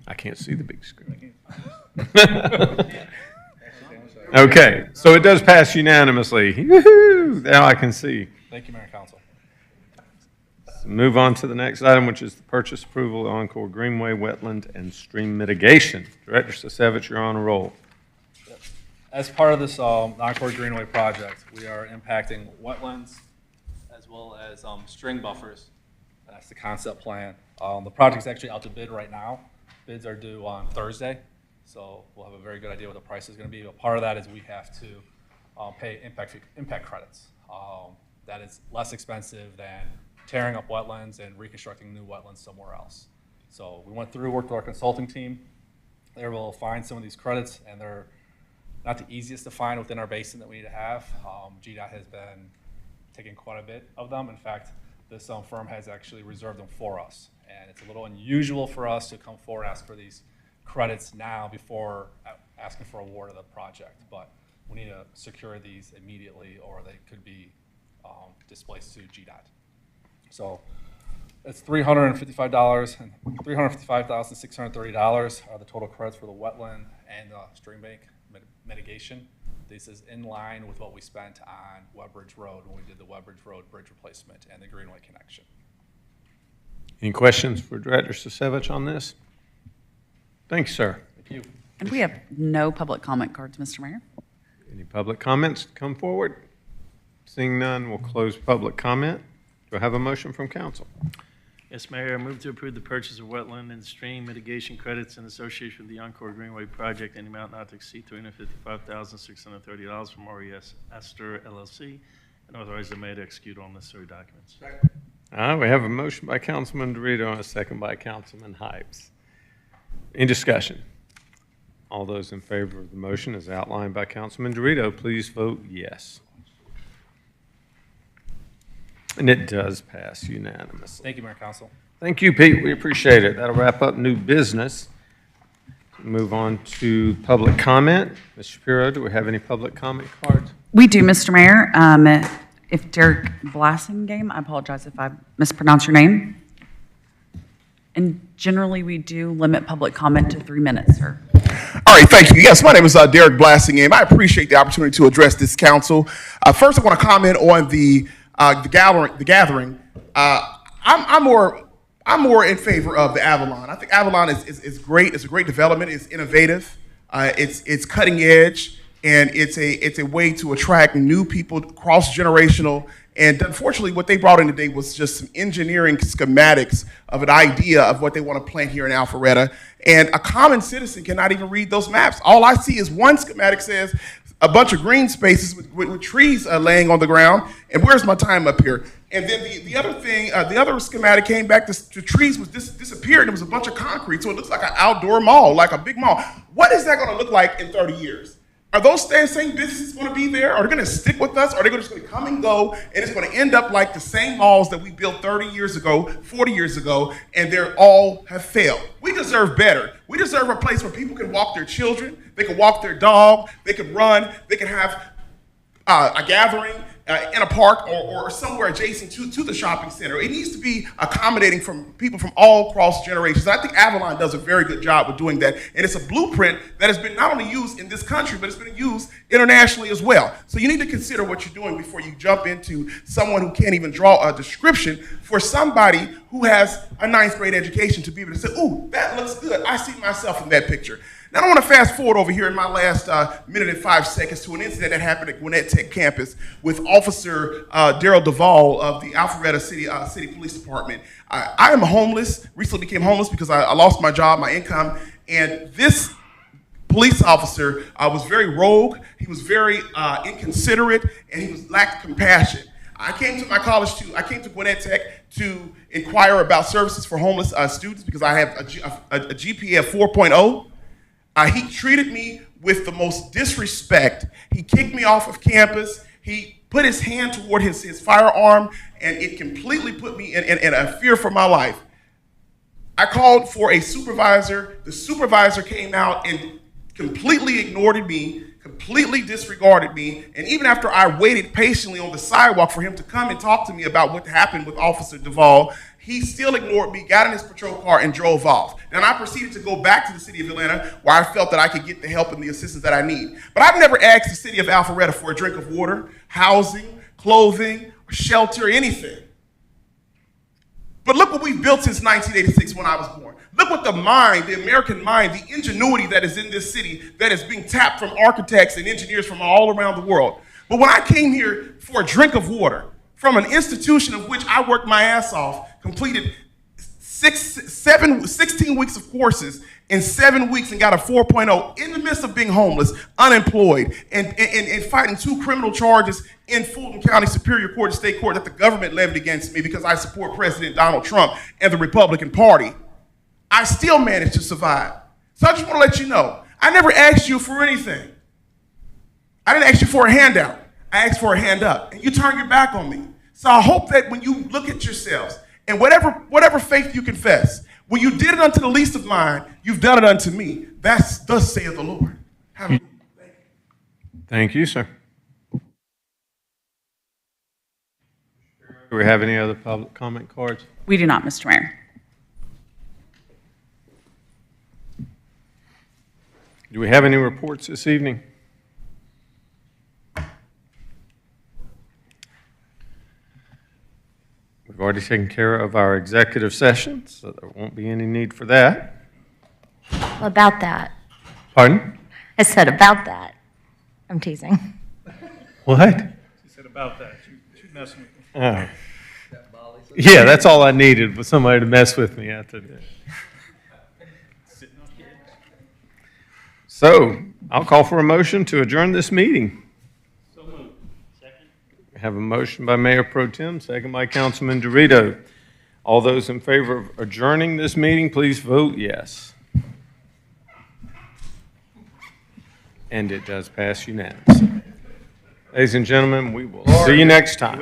I can't see the big screen. Okay, so it does pass unanimously. Woo-hoo! Now I can see. Thank you, Mayor and Council. So move on to the next item, which is the purchase approval of Encore Greenway, wetland, and stream mitigation. Director Sasevich, you're on a roll. As part of this Encore Greenway project, we are impacting wetlands as well as string buffers. That's the concept plan. The project's actually out to bid right now. Bids are due on Thursday, so we'll have a very good idea what the price is going to be. But part of that is we have to pay impact credits. That is less expensive than tearing up wetlands and reconstructing new wetlands somewhere else. So we went through, worked with our consulting team. They were able to find some of these credits, and they're not the easiest to find within our basin that we need to have. GDOT has been taking quite a bit of them. In fact, this firm has actually reserved them for us. And it's a little unusual for us to come forward and ask for these credits now before asking for award of the project. But we need to secure these immediately or they could be displaced to GDOT. So it's $355 and $355,630 are the total credits for the wetland and stream bank mitigation. This is in line with what we spent on Webbridge Road when we did the Webbridge Road bridge replacement and the Greenway connection. Any questions for Director Sasevich on this? Thanks, sir. Thank you. And we have no public comment cards, Mr. Mayor. Any public comments to come forward? Seeing none, we'll close public comment. Do I have a motion from council? Yes, Mayor, I move to approve the purchase of wetland and stream mitigation credits in association with the Encore Greenway project in the amount not to exceed $355,630 from RES Astor LLC, and authorize the mayor to execute all necessary documents. We have a motion by Councilman Dorito and a second by Councilman Hypes. Any discussion? All those in favor of the motion as outlined by Councilman Dorito, please vote yes. And it does pass unanimously. Thank you, Mayor and Council. Thank you, Pete. We appreciate it. That'll wrap up new business. Move on to public comment. Ms. Shapiro, do we have any public comment cards? We do, Mr. Mayor. If Derek Blassingame, I apologize if I mispronounce your name. And generally, we do limit public comment to 3 minutes, sir. All right, thank you. Yes, my name is Derek Blassingame. I appreciate the opportunity to address this council. First, I want to comment on the gathering. I'm more in favor of the Avalon. I think Avalon is great. It's a great development. It's innovative. It's cutting edge, and it's a way to attract new people, cross-generational. And unfortunately, what they brought in today was just some engineering schematics of an idea of what they want to plant here in Alpharetta. And a common citizen cannot even read those maps. All I see is one schematic says a bunch of green spaces with trees laying on the ground. And where's my time up here? And then the other thing, the other schematic came back, the trees was disappeared. There was a bunch of concrete, so it looks like an outdoor mall, like a big mall. What is that going to look like in 30 years? Are those same businesses going to be there? Are they going to stick with us? Are they just going to come and go, and it's going to end up like the same malls that we built 30 years ago, 40 years ago, and they all have failed? We deserve better. We deserve a place where people can walk their children, they can walk their dog, they can run, they can have a gathering in a park or somewhere adjacent to the shopping center. It needs to be accommodating from people from all cross generations. I think Avalon does a very good job with doing that, and it's a blueprint that has been not only used in this country, but it's been used internationally as well. So you need to consider what you're doing before you jump into someone who can't even draw a description for somebody who has a 9th grade education to be able to say, ooh, that looks good. I see myself in that picture. Now, I want to fast forward over here in my last minute and 5 seconds to an incident that happened at Gwinnett Tech campus with Officer Daryl Duvall of the Alpharetta City Police Department. I am homeless, recently became homeless because I lost my job, my income, and this police officer was very rogue, he was very inconsiderate, and he lacked compassion. I came to Gwinnett Tech to inquire about services for homeless students because I have a GPA of 4.0. He treated me with the most disrespect. He kicked me off of campus. He put his hand toward his firearm, and it completely put me in a fear for my life. I called for a supervisor. The supervisor came out and completely ignored me, completely disregarded me, and even after I waited patiently on the sidewalk for him to come and talk to me about what happened with Officer Duvall, he still ignored me, got in his patrol car, and drove off. Then I proceeded to go back to the city of Atlanta, where I felt that I could get the help and the assistance that I need. But I've never asked the city of Alpharetta for a drink of water, housing, clothing, or shelter, or anything. But look what we've built since 1986 when I was born. Look what the mind, the American mind, the ingenuity that is in this city that is being tapped from architects and engineers from all around the world. But when I came here for a drink of water from an institution of which I worked my ass off, completed 16 weeks of courses in 7 weeks and got a 4.0 in the midst of being homeless, unemployed, and fighting 2 criminal charges in Fulton County Superior Court and State Court that the government levied against me because I support President Donald Trump and the Republican Party, I still managed to survive. So I just want to let you know, I never asked you for anything. I didn't ask you for a handout. I asked for a hand up, and you turned your back on me. So I hope that when you look at yourselves, and whatever faith you confess, when you did it unto the least of mine, you've done it unto me. That's thus saith the Lord. Have a Thank you, sir. Do we have any other public comment cards? We do not, Mr. Mayor. Do we have any reports this evening? We've already taken care of our executive session, so there won't be any need for that. About that. Pardon? I said about that. I'm teasing. What? She said about that. She messing with me. Oh. Yeah, that's all I needed was somebody to mess with me after that. So, I'll call for a motion to adjourn this meeting. So moved. Second. We have a motion by Mayor Pro Tem, second by Councilman Dorito. All those in favor of adjourning this meeting, please vote yes. And it does pass unanimously. Ladies and gentlemen, we will see you next time.